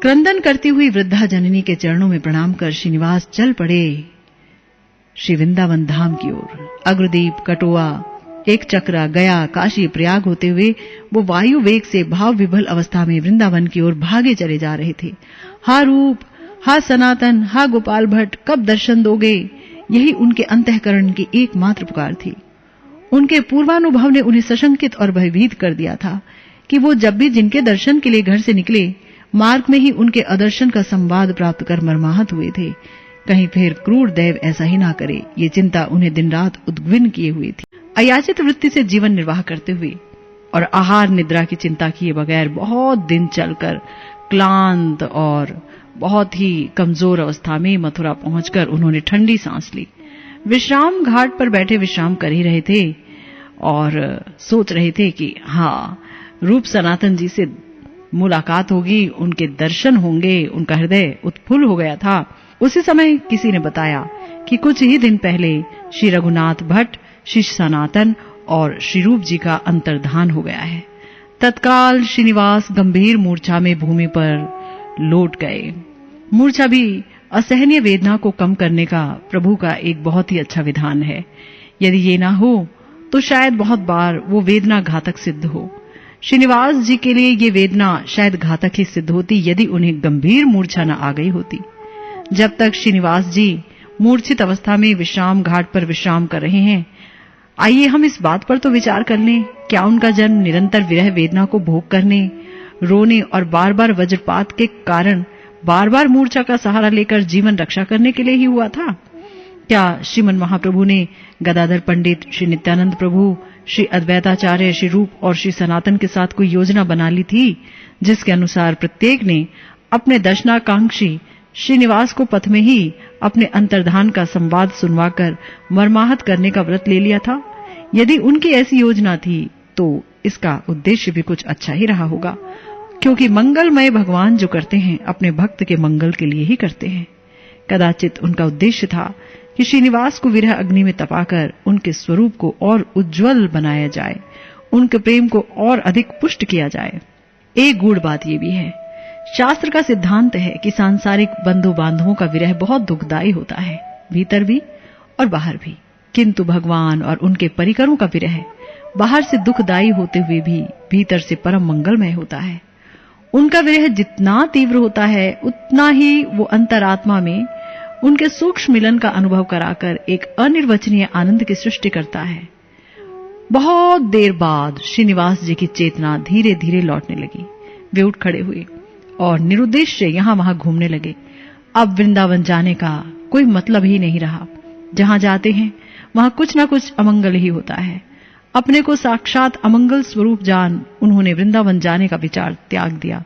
क्रंदन करती हुई वृद्धा जननी के चरणों में प्रणाम कर श्रीनिवास चल पड़े श्री वृंदावन धाम की ओर। अग्रदीप, कटोआ, एक चक्रा, गया, काशी, प्रयाग होते हुए वो वायु वेग से भाव विभल अवस्था में वृंदावन की ओर भागे चले जा रहे थे। हा रूप, हा सनातन, हा गोपाल भट्ट, कब दर्शन दोगे, यही उनके अंतःकरण की एकमात्र पुकार थी। उनके पूर्वानुभव ने उन्हें सशंकित और भयभीत कर दिया था कि वो जब भी जिनके दर्शन के लिए घर से निकले, मार्ग में ही उनके अदर्शन का संवाद प्राप्त कर मर्माहत हुए थे। कहीं फिर क्रूर दैव ऐसा ही ना करे, ये चिंता उन्हें दिन रात उद्विग्न किए हुई थी। अयाचित वृत्ति से जीवन निर्वाह करते हुए और आहार निद्रा की चिंता किए बगैर बहुत दिन चलकर क्लांत और बहुत ही कमजोर अवस्था में मथुरा पहुंचकर उन्होंने ठंडी सांस ली। विश्राम घाट पर बैठे विश्राम कर ही रहे थे और सोच रहे थे कि हाँ, रूप सनातन जी से मुलाकात होगी, उनके दर्शन होंगे। उनका हृदय उत्फुल्ल हो गया था। उसी समय किसी ने बताया कि कुछ ही दिन पहले श्री रघुनाथ भट्ट, श्री सनातन और श्री रूप जी का अंतर्धान हो गया है। तत्काल श्रीनिवास गंभीर मूर्छा में भूमि पर लौट गए। मूर्छा भी असहनीय वेदना को कम करने का प्रभु का एक बहुत ही अच्छा विधान है। यदि ये ना हो तो शायद बहुत बार वो वेदना घातक सिद्ध हो। श्रीनिवास जी के लिए ये वेदना शायद घातक ही सिद्ध होती यदि उन्हें गंभीर मूर्छा न आ गई होती। जब तक श्रीनिवास जी मूर्छित अवस्था में विश्राम घाट पर विश्राम कर रहे हैं, आइए हम इस बात पर तो विचार कर लें, क्या उनका जन्म निरंतर विरह वेदना को भोग करने, रोने और बार बार वज्रपात के कारण बार बार मूर्छा का सहारा लेकर जीवन रक्षा करने के लिए ही हुआ था? क्या श्रीमन महाप्रभु ने गदाधर पंडित, श्री नित्यानंद प्रभु, श्री अद्वैताचार्य, श्री रूप और श्री सनातन के साथ कोई योजना बना ली थी, जिसके अनुसार प्रत्येक ने अपने दर्शनाकांक्षी श्रीनिवास को पथ में ही अपने अंतर्धान का संवाद सुनवाकर मर्माहत करने का व्रत ले लिया था? यदि उनकी ऐसी योजना थी तो इसका उद्देश्य भी कुछ अच्छा ही रहा होगा, क्योंकि मंगलमय भगवान जो करते हैं अपने भक्त के मंगल के लिए ही करते हैं। कदाचित उनका उद्देश्य था कि श्रीनिवास को विरह अग्नि में तपाकर उनके स्वरूप को और उज्जवल बनाया जाए, उनके प्रेम को और अधिक पुष्ट किया जाए। एक गूढ़ बात यह भी है, शास्त्र का सिद्धांत है कि सांसारिक बंधु बांधवों का विरह बहुत दुखदायी होता है, भीतर भी और बाहर भी। किंतु भगवान और उनके परिकरों का विरह बाहर से दुखदायी होते हुए भी भीतर से परम मंगलमय होता है। उनका विरह जितना तीव्र होता है उतना ही वो अंतरात्मा में उनके सूक्ष्म मिलन का अनुभव कराकर एक अनिर्वचनीय आनंद की सृष्टि करता है। बहुत देर बाद श्रीनिवास जी की चेतना धीरे धीरे लौटने लगी। वे उठ खड़े हुए और निरुद्देश्य यहां वहां घूमने लगे। अब वृंदावन जाने का कोई मतलब ही नहीं रहा। जहां जाते हैं वहां कुछ न कुछ अमंगल ही होता है। अपने को साक्षात अमंगल स्वरूप जान उन्होंने वृंदावन जाने का विचार त्याग दिया।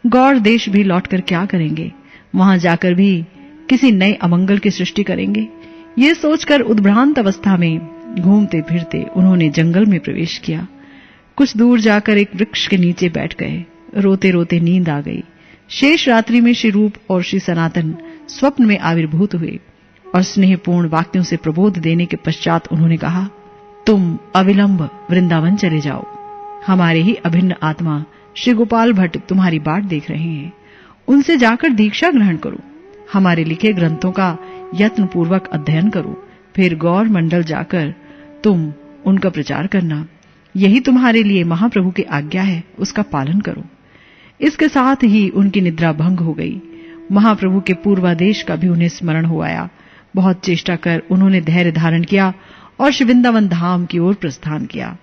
गौड़ देश भी लौटकर क्या करेंगे, वहां जाकर भी किसी नए अमंगल की सृष्टि करेंगे। ये सोचकर उद्भ्रांत अवस्था में घूमते फिरते उन्होंने जंगल में प्रवेश किया। कुछ दूर जाकर एक वृक्ष के नीचे बैठ गए। रोते रोते नींद आ गई। शेष रात्रि में श्री रूप और श्री सनातन स्वप्न में आविर्भूत हुए और स्नेहपूर्ण वाक्यों से प्रबोध देने के पश्चात उन्होंने कहा, तुम अविलंब वृंदावन चले जाओ। हमारे ही अभिन्न आत्मा श्री गोपाल भट्ट तुम्हारी बाट देख रहे हैं। उनसे जाकर दीक्षा ग्रहण करो। हमारे लिखे ग्रंथों का यत्न पूर्वक अध्ययन करो। फिर गौर मंडल जाकर तुम उनका प्रचार करना। यही तुम्हारे लिए महाप्रभु की आज्ञा है, उसका पालन करो। इसके साथ ही उनकी निद्रा भंग हो गई। महाप्रभु के पूर्वादेश का भी उन्हें स्मरण हो आया। बहुत चेष्टा कर उन्होंने धैर्य धारण किया और श्री वृंदावन धाम की ओर प्रस्थान किया।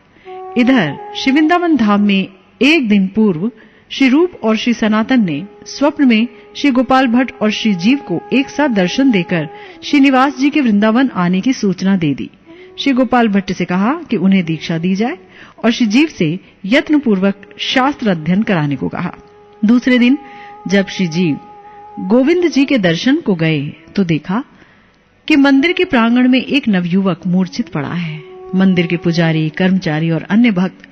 इधर श्री वृंदावन धाम में एक दिन पूर्व श्री रूप और श्री सनातन ने स्वप्न में श्री गोपाल भट्ट और श्री जीव को एक साथ दर्शन देकर श्रीनिवास जी के वृंदावन आने की सूचना दे दी। श्री गोपाल भट्ट से कहा कि उन्हें दीक्षा दी जाए और श्री जीव से यत्न पूर्वक शास्त्र अध्ययन कराने को कहा। दूसरे दिन जब श्री जीव गोविंद जी के दर्शन को गए तो देखा कि मंदिर के प्रांगण में एक नवयुवक मूर्छित पड़ा है। मंदिर के पुजारी, कर्मचारी और अन्य भक्त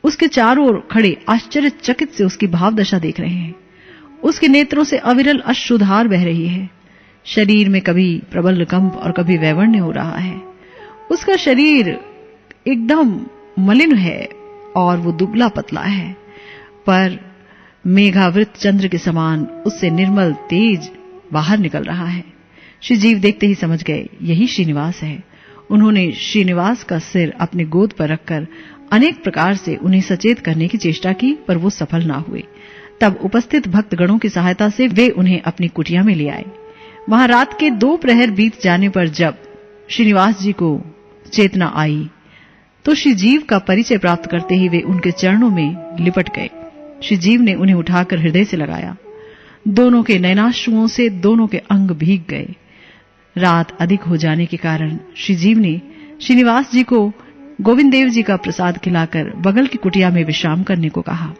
उसके चारों ओर खड़े आश्चर्यचकित से उसकी भावदशा देख रहे हैं। उसके नेत्रों से अविरल अश्रुधार बह रही है। शरीर में कभी प्रबल कंप और कभी वैवण्य हो रहा है। उसका शरीर एकदम मलिन है और वो दुबला पतला है, पर मेघावृत चंद्र के समान उससे निर्मल तेज बाहर निकल रहा है। श्री जीव देखते ही समझ गए यही श्रीनिवास है। उन्होंने श्रीनिवास का सिर अपने गोद पर रखकर अनेक प्रकार से उन्हें सचेत करने की चेष्टा की, पर वो सफल ना हुए। तब उपस्थित भक्तगणों की सहायता से वे उन्हें अपनी कुटिया में ले आए। वहां रात के 2 प्रहर बीत जाने पर जब श्रीनिवास जी को चेतना आई तो श्री जीव का परिचय प्राप्त करते ही वे उनके चरणों में लिपट गए। श्री जीव ने उन्हें उठाकर हृदय से लगाया। दोनों के नयनाश्रुओं से दोनों के अंग भीग गए। रात अधिक हो जाने के कारण श्री जीव ने श्रीनिवास जी को गोविंद देव जी का प्रसाद खिलाकर बगल की कुटिया में विश्राम करने को कहा।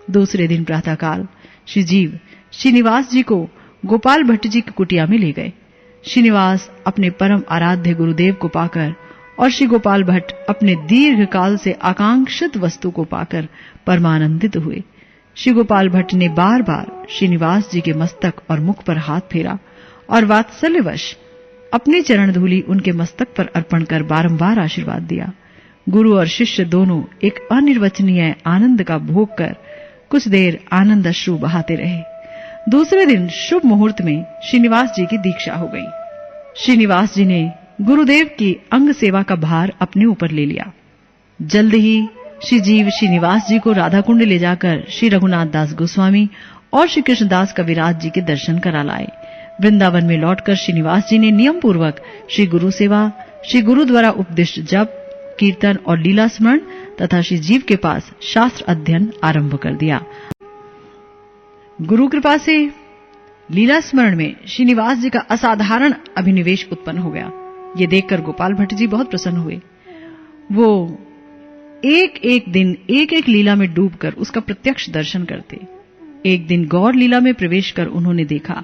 दूसरे दिन प्रातःकाल श्री जीव श्रीनिवास जी को गोपाल भट्ट जी की कुटिया में ले गए। श्रीनिवास अपने परम आराध्य गुरुदेव को पाकर और श्री गोपाल भट्ट अपने दीर्घ काल से आकांक्षित वस्तु को पाकर परमानंदित हुए। श्री गोपाल भट्ट ने बार बार श्रीनिवास जी के मस्तक और मुख पर हाथ फेरा और वात्सल्यवश अपनी चरण धूलि उनके मस्तक पर अर्पण कर बारंबार आशीर्वाद दिया। गुरु और शिष्य दोनों एक अनिर्वचनीय आनंद का भोग कर कुछ देर आनंद अश्रु बहाते रहे। दूसरे दिन शुभ मुहूर्त में श्रीनिवास जी की दीक्षा हो गई। श्रीनिवास जी ने गुरुदेव की अंग सेवा का भार अपने ऊपर ले लिया। जल्द ही श्री जीव श्रीनिवास जी को राधा कुंड ले जाकर श्री रघुनाथ दास गोस्वामी और श्री कृष्णदास कविराज जी के दर्शन करा लाए। वृंदावन में लौटकर श्रीनिवास जी ने नियम पूर्वक श्री गुरु सेवा, श्री गुरु द्वारा उपदिष्ट जप, कीर्तन और लीला स्मरण तथा श्री जीव के पास शास्त्र अध्ययन आरंभ कर दिया। गुरु कृपा से लीला स्मरण में श्रीनिवास जी का असाधारण अभिनिवेश उत्पन्न हो गया। ये देखकर गोपाल भट्ट जी बहुत प्रसन्न हुए। वो एक एक दिन एक एक लीला में डूबकर उसका प्रत्यक्ष दर्शन करते। एक दिन गौर लीला में प्रवेश कर उन्होंने देखा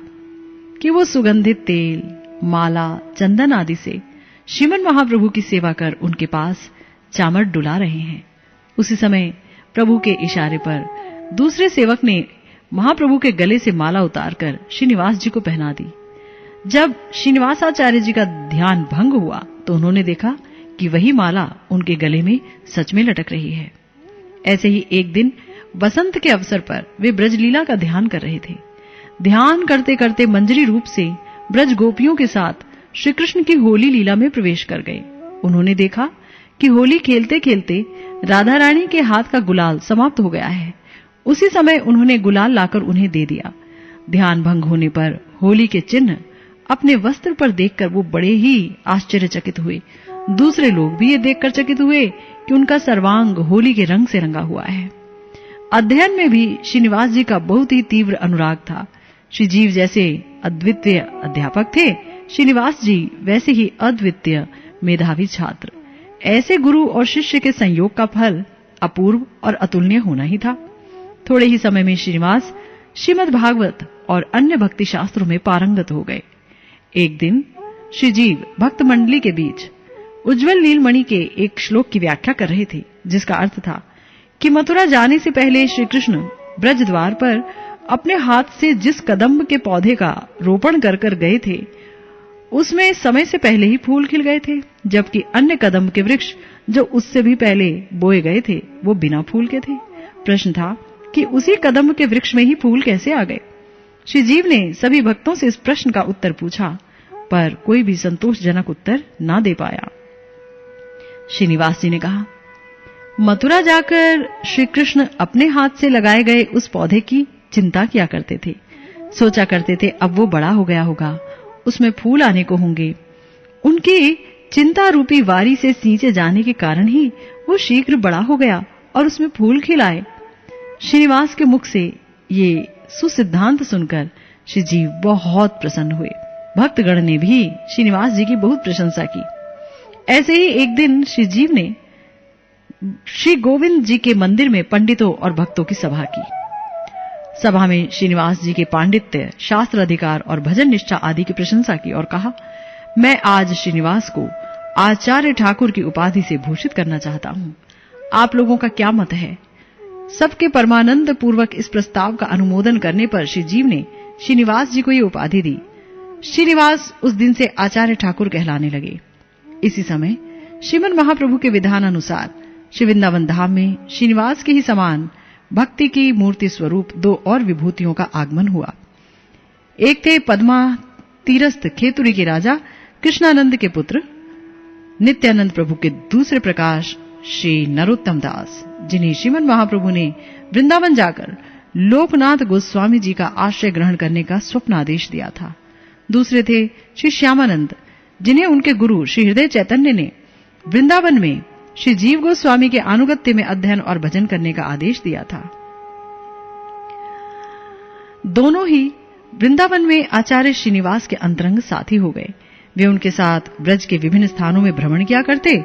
कि वो सुगंधित तेल, माला, चंदन आदि से श्रीमन महाप्रभु की सेवा कर उनके पास चामर डुला रहे हैं। उसी समय प्रभु के इशारे पर दूसरे सेवक ने महाप्रभु के गले से माला उतारकर श्रीनिवास जी को पहना दी। जब श्रीनिवासाचार्य जी का ध्यान भंग हुआ तो उन्होंने देखा कि वही माला उनके गले में सच में लटक रही है। ऐसे ही एक दिन बसंत के अवसर पर वे ब्रजलीला का ध्यान कर रहे थे। ध्यान करते करते मंजरी रूप से ब्रज गोपियों के साथ श्री कृष्ण की होली लीला में प्रवेश कर गए। उन्होंने देखा कि होली खेलते खेलते राधा रानी के हाथ का गुलाल समाप्त हो गया है। उसी समय उन्होंने गुलाल लाकर उन्हें दे दिया। ध्यान भंग होने पर होली के चिन्ह अपने वस्त्र पर देखकर वो बड़े ही आश्चर्यचकित हुए। दूसरे लोग भी ये देखकर चकित हुए कि उनका सर्वांग होली के रंग से रंगा हुआ है। अध्ययन में भी श्रीनिवास जी का बहुत ही तीव्र अनुराग था। श्री जीव जैसे अद्वितीय अध्यापक थे, श्रीनिवास जी वैसे ही अद्वितीय मेधावी छात्र। ऐसे गुरु और शिष्य के संयोग का फल अपूर्व और अतुलनीय होना ही था। थोड़े ही समय में श्रीनिवास श्रीमद् भागवत और अन्य भक्ति शास्त्रों में पारंगत हो गए। एक दिन श्री जीव भक्त मंडली के बीच उज्जवल नीलमणि के एक श्लोक की व्याख्या कर रहे थे, जिसका अर्थ था कि मथुरा जाने से पहले श्री कृष्ण ब्रज द्वार पर अपने हाथ से जिस कदम्ब के पौधे का रोपण कर कर गए थे उसमें समय से पहले ही फूल खिल गए थे, जबकि अन्य कदम्ब के वृक्ष जो उससे भी पहले बोए गए थे वो बिना फूल के थे। प्रश्न था कि उसी कदम्ब के वृक्ष में ही फूल कैसे आ गए। श्री जीव ने सभी भक्तों से इस प्रश्न का उत्तर पूछा, पर कोई भी संतोषजनक उत्तर ना दे पाया। श्रीनिवास जी ने कहा, मथुरा जाकर श्री कृष्ण अपने हाथ से लगाए गए उस पौधे की चिंता किया करते थे। सोचा करते थे अब वो बड़ा हो गया होगा, उसमें फूल आने को होंगे। उनकी चिंता रूपी वारी से सींचे जाने के कारण ही वो शीघ्र बड़ा हो गया और उसमें फूल खिलाए। श्रीनिवास के मुख से ये सुसिद्धांत सुनकर श्री जीव बहुत प्रसन्न हुए। भक्तगण ने भी श्रीनिवास जी की बहुत प्रशंसा की। ऐसे ही एक दिन श्री जीव ने श्री गोविंद जी के मंदिर में पंडितों और भक्तों की सभा की। सभा में श्रीनिवास जी के पांडित्य, शास्त्र अधिकार और भजन निष्ठा आदि की प्रशंसा की और कहा, मैं आज श्रीनिवास को आचार्य ठाकुर की उपाधि से भूषित करना चाहता हूं। आप लोगों का क्या मत है? सबके परमानंद पूर्वक इस प्रस्ताव का अनुमोदन करने पर श्री जीव ने श्रीनिवास जी को ये उपाधि दी। श्रीनिवास उस दिन से आचार्य ठाकुर कहलाने लगे। इसी समय श्रीमन महाप्रभु के विधान अनुसार श्री वृंदावन धाम में श्रीनिवास के ही समान भक्ति की मूर्ति स्वरूप दो और विभूतियों का आगमन हुआ। एक थे पद्मा तीरस्थ खेतुरी के राजा कृष्णानंद के पुत्र नित्यानंद प्रभु के दूसरे प्रकाश श्री नरोत्तम दास, जिन्हें श्रीमन महाप्रभु ने वृंदावन जाकर लोकनाथ गोस्वामी जी का आश्रय ग्रहण करने का स्वप्न आदेश दिया था। दूसरे थे श्री श्यामानंद, जिन्हें उनके गुरु श्री हृदय चैतन्य ने वृंदावन में श्री जीव गोस्वामी के अनुगत्य में अध्ययन और भजन करने का आदेश दिया था। दोनों ही वृंदावन में आचार्य श्रीनिवास के अंतरंग साथी हो गए। वे उनके साथ ब्रज के विभिन्न स्थानों में भ्रमण किया करते,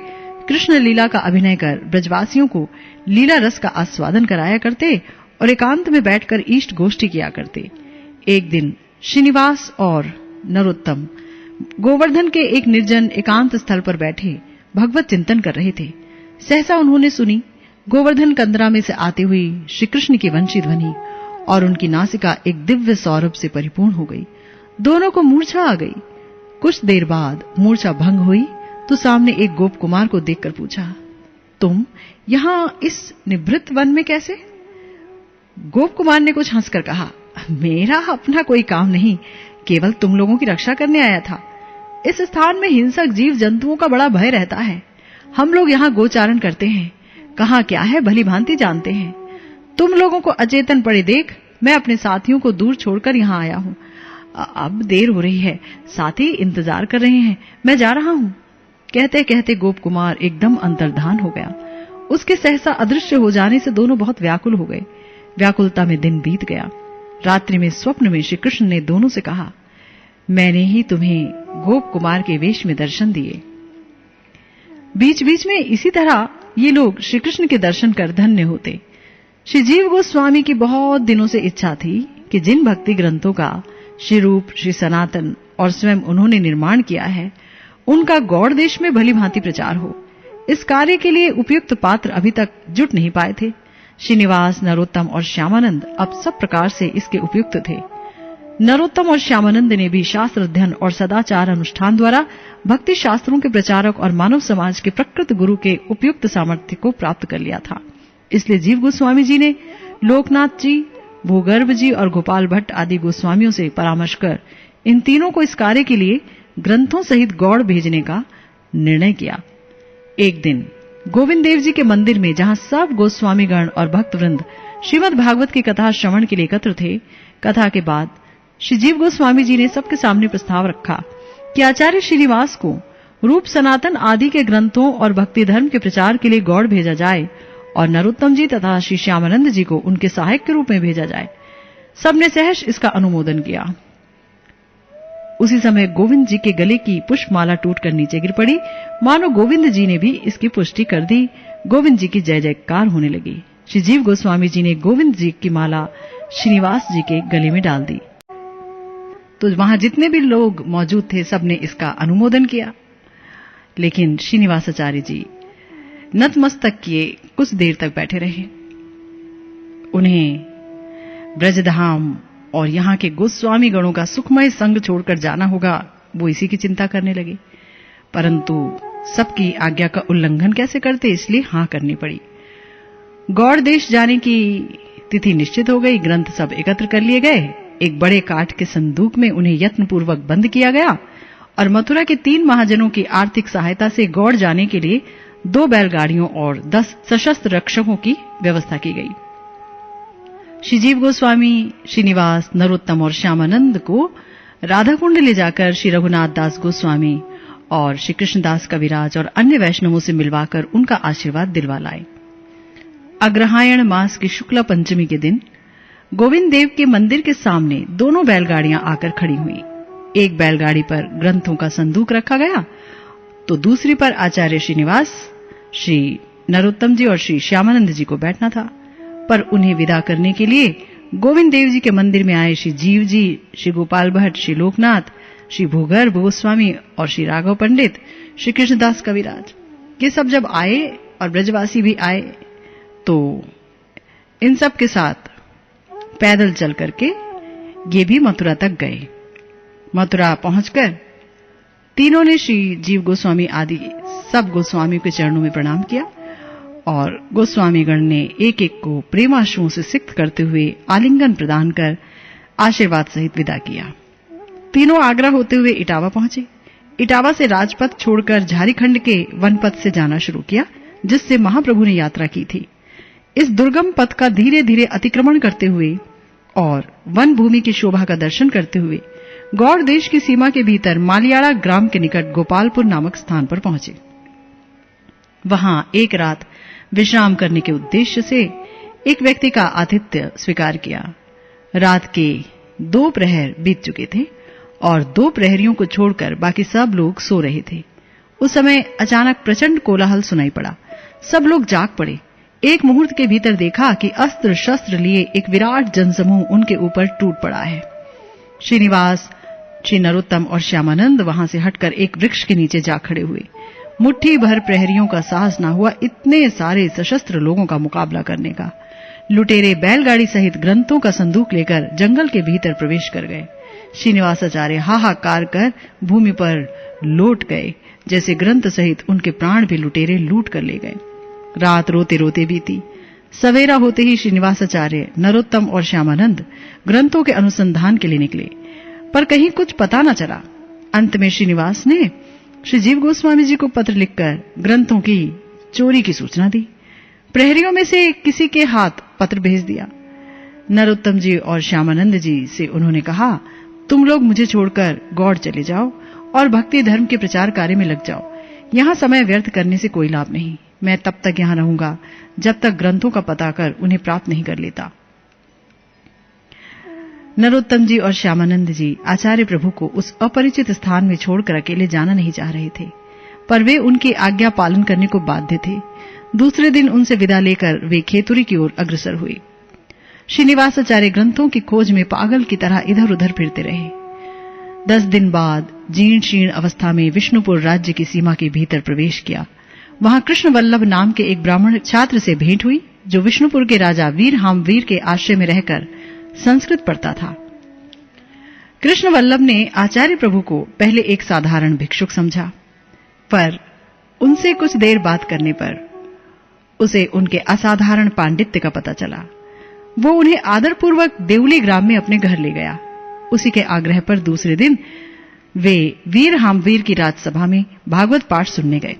कृष्ण लीला का अभिनय कर ब्रजवासियों को लीला रस का आस्वादन कराया करते और एकांत में बैठकर इष्ट गोष्ठी किया करते। एक दिन श्रीनिवास और नरोत्तम गोवर्धन के एक निर्जन एकांत स्थल पर बैठे भगवत चिंतन कर रहे थे। सहसा उन्होंने सुनी गोवर्धन कंदरा में से आती हुई श्री कृष्ण की वंशी ध्वनि और उनकी नासिका एक दिव्य सौरभ से परिपूर्ण हो गई। दोनों को मूर्छा आ गई। कुछ देर बाद मूर्छा भंग हुई तो सामने एक गोप कुमार को देखकर पूछा, तुम यहां इस निभृत वन में कैसे? गोप कुमार ने कुछ हंसकर कहा, मेरा अपना कोई काम नहीं, केवल तुम लोगों की रक्षा करने आया था। इस स्थान में हिंसक जीव जंतुओं का बड़ा भय रहता है। हम लोग यहाँ गोचारण करते हैं, कहाँ क्या है भली भांति जानते हैं। तुम लोगों को अचेतन पड़े देख मैं अपने साथियों को दूर छोड़कर यहाँ आया हूँ। अब देर हो रही है, साथी इंतजार कर रहे हैं, मैं जा रहा हूँ। कहते कहते गोप कुमार एकदम अंतर्धान हो गया। उसके सहसा अदृश्य हो जाने से दोनों बहुत व्याकुल हो गए। व्याकुलता में दिन बीत गया। रात्रि में स्वप्न में श्री कृष्ण ने दोनों से कहा, मैंने ही तुम्हें गोप कुमार के वेश में दर्शन दिए। बीच बीच में इसी तरह ये लोग श्री कृष्ण के दर्शन कर धन्य होते। श्री जीव गोस्वामी की बहुत दिनों से इच्छा थी कि जिन भक्ति ग्रंथों का श्री रूप, श्री सनातन और स्वयं उन्होंने निर्माण किया है, उनका गौड़ देश में भली भांति प्रचार हो। इस कार्य के लिए उपयुक्त पात्र अभी तक जुट नहीं पाए थे। श्रीनिवास, नरोत्तम और श्यामानंद अब सब प्रकार से इसके उपयुक्त थे। नरोत्तम और श्यामानंद ने भी शास्त्र अध्ययन और सदाचार अनुष्ठान द्वारा भक्ति शास्त्रों के प्रचारक और मानव समाज के प्रकृत गुरु के उपयुक्त सामर्थ्य को प्राप्त कर लिया था। इसलिए जीव गोस्वामी जी ने लोकनाथ जी, भूगर्भ जी और गोपाल भट्ट आदि गोस्वामियों से परामर्श कर इन तीनों को इस कार्य के लिए ग्रंथों सहित गौड़ भेजने का निर्णय किया। एक दिन गोविंद देव जी के मंदिर में, जहां सब गोस्वामी गण और भक्तवृंद श्रीमद् भागवत की कथा श्रवण के लिए एकत्र थे, कथा के बाद श्री जीव गोस्वामी जी ने सबके सामने प्रस्ताव रखा कि आचार्य श्रीनिवास को रूप, सनातन आदि के ग्रंथों और भक्ति धर्म के प्रचार के लिए गौड़ भेजा जाए और नरोत्तम जी तथा श्री श्यामानंद जी को उनके सहायक के रूप में भेजा जाए। सबने सहर्ष इसका अनुमोदन किया। उसी समय गोविंद जी के गले की पुष्पमाला टूटकर नीचे गिर पड़ी, मानो गोविंद जी ने भी इसकी पुष्टि कर दी। गोविंद जी की जय जयकार होने लगी। श्री जीव गोस्वामी जी ने गोविंद जी की माला श्रीनिवास जी के गले में डाल दी। तो वहां जितने भी लोग मौजूद थे सबने इसका अनुमोदन किया, लेकिन श्रीनिवासाचार्य जी नतमस्तक किए कुछ देर तक बैठे रहे। उन्हें ब्रजधाम और यहाँ के गोस्वामी गणों का सुखमय संग छोड़कर जाना होगा, वो इसी की चिंता करने लगे। परंतु सबकी आज्ञा का उल्लंघन कैसे करते, इसलिए हां करनी पड़ी। गौड़ देश जाने की तिथि निश्चित हो गई। ग्रंथ सब एकत्र कर लिए गए। एक बड़े काठ के संदूक में उन्हें यत्नपूर्वक बंद किया गया और मथुरा के 3 महाजनों की आर्थिक सहायता से गौड़ जाने के लिए 2 बैलगाड़ियों और 10 सशस्त्र रक्षकों की व्यवस्था की गई। श्री जीव गोस्वामी, श्रीनिवास, नरोत्तम और श्यामानंद को राधाकुंड ले जाकर श्री रघुनाथ दास गोस्वामी और श्री कृष्णदास कविराज और अन्य वैष्णवों से मिलवाकर उनका आशीर्वाद दिलवा लाए। अग्रहायण मास की शुक्ला पंचमी के दिन गोविंद देव के मंदिर के सामने दोनों बैलगाड़ियां आकर खड़ी हुई। एक बैलगाड़ी पर ग्रंथों का संदूक रखा गया तो दूसरी पर आचार्य श्रीनिवास, श्री नरोत्तम जी और श्री श्यामानंद जी को बैठना था। पर उन्हें विदा करने के लिए गोविंद देव जी के मंदिर में आए श्री जीव जी, श्री गोपाल भट्ट, श्री लोकनाथ, श्री भूगर्भ गोस्वामी और श्री राघव पंडित, श्री कृष्णदास कविराज, ये सब जब आए और ब्रजवासी भी आए तो इन सब के साथ पैदल चल करके ये भी मथुरा तक गए। मथुरा पहुंचकर तीनों ने श्री जीव गोस्वामी आदि सब गोस्वामी के चरणों में प्रणाम किया और गोस्वामी गण ने एक एक को प्रेमाश्रुओं से सिक्त करते हुए आलिंगन प्रदान कर आशीर्वाद सहित विदा किया। तीनों आगरा होते हुए इटावा पहुंचे। इटावा से राजपथ छोड़कर झारीखंड के वनपथ से जाना शुरू किया, जिससे महाप्रभु ने यात्रा की थी। इस दुर्गम पथ का धीरे धीरे अतिक्रमण करते हुए और वन भूमि की शोभा का दर्शन करते हुए गौड़ देश की सीमा के भीतर मालियाड़ा ग्राम के निकट गोपालपुर नामक स्थान पर पहुंचे। वहां एक रात विश्राम करने के उद्देश्य से एक व्यक्ति का आतिथ्य स्वीकार किया। रात के 2 प्रहर बीत चुके थे और 2 प्रहरियों को छोड़कर बाकी सब लोग सो रहे थे। उस समय अचानक प्रचंड कोलाहल सुनाई पड़ा। सब लोग जाग पड़े। एक मुहूर्त के भीतर देखा कि अस्त्र शस्त्र लिए एक विराट जनसमूह उनके ऊपर टूट पड़ा है। श्रीनिवास, श्री नरोत्तम और श्यामानंद वहां से हटकर एक वृक्ष के नीचे जा खड़े हुए। मुट्ठी भर प्रहरियों का साहस न हुआ इतने सारे सशस्त्र लोगों का मुकाबला करने का। लुटेरे बैलगाड़ी सहित ग्रंथों का संदूक लेकर जंगल के भीतर प्रवेश कर गए। श्रीनिवासाचार्य हाहाकार कर भूमि पर लौट गए, जैसे ग्रंथ सहित उनके प्राण भी लुटेरे लूट कर ले गए। रात रोते रोते बीती। सवेरा होते ही श्रीनिवासाचार्य, नरोत्तम और श्यामानंद ग्रंथों के अनुसंधान के लिए निकले, पर कहीं कुछ पता न चला। अंत में श्रीनिवास ने श्री जीव गोस्वामी जी को पत्र लिखकर ग्रंथों की चोरी की सूचना दी। प्रहरियों में से किसी के हाथ पत्र भेज दिया। नरोत्तम जी और श्यामानंद जी से उन्होंने कहा, तुम लोग मुझे छोड़कर गौड़ चले जाओ और भक्ति धर्म के प्रचार कार्य में लग जाओ। यहां समय व्यर्थ करने से कोई लाभ नहीं। मैं तब तक यहां रहूंगा जब तक ग्रंथों का पता कर उन्हें प्राप्त नहीं कर लेता। नरोत्तम जी और श्यामानंद जी आचार्य प्रभु को उस अपरिचित स्थान में छोड़कर अकेले जाना नहीं चाह रहे थे, पर वे उनकी आज्ञा पालन करने को बाध्य थे। दूसरे दिन उनसे विदा लेकर वे खेतुरी की ओर अग्रसर हुए। श्रीनिवासाचार्य ग्रंथों की खोज में पागल की तरह इधर उधर फिरते रहे। 10 दिन बाद जीर्ण शीर्ण अवस्था में विष्णुपुर राज्य की सीमा के भीतर प्रवेश किया। वहां कृष्ण वल्लभ नाम के एक ब्राह्मण छात्र से भेंट हुई, जो विष्णुपुर के राजा वीर के आश्रय में रहकर संस्कृत पढ़ता था। कृष्ण वल्लभ ने आचार्य प्रभु को पहले एक साधारण भिक्षुक समझा, पर उनसे कुछ देर बात करने पर उसे उनके असाधारण पांडित्य का पता चला। वो उन्हें आदरपूर्वक देवली ग्राम में अपने घर ले गया। उसी के आग्रह पर दूसरे दिन वे वीर की राजसभा में भागवत पाठ सुनने गए।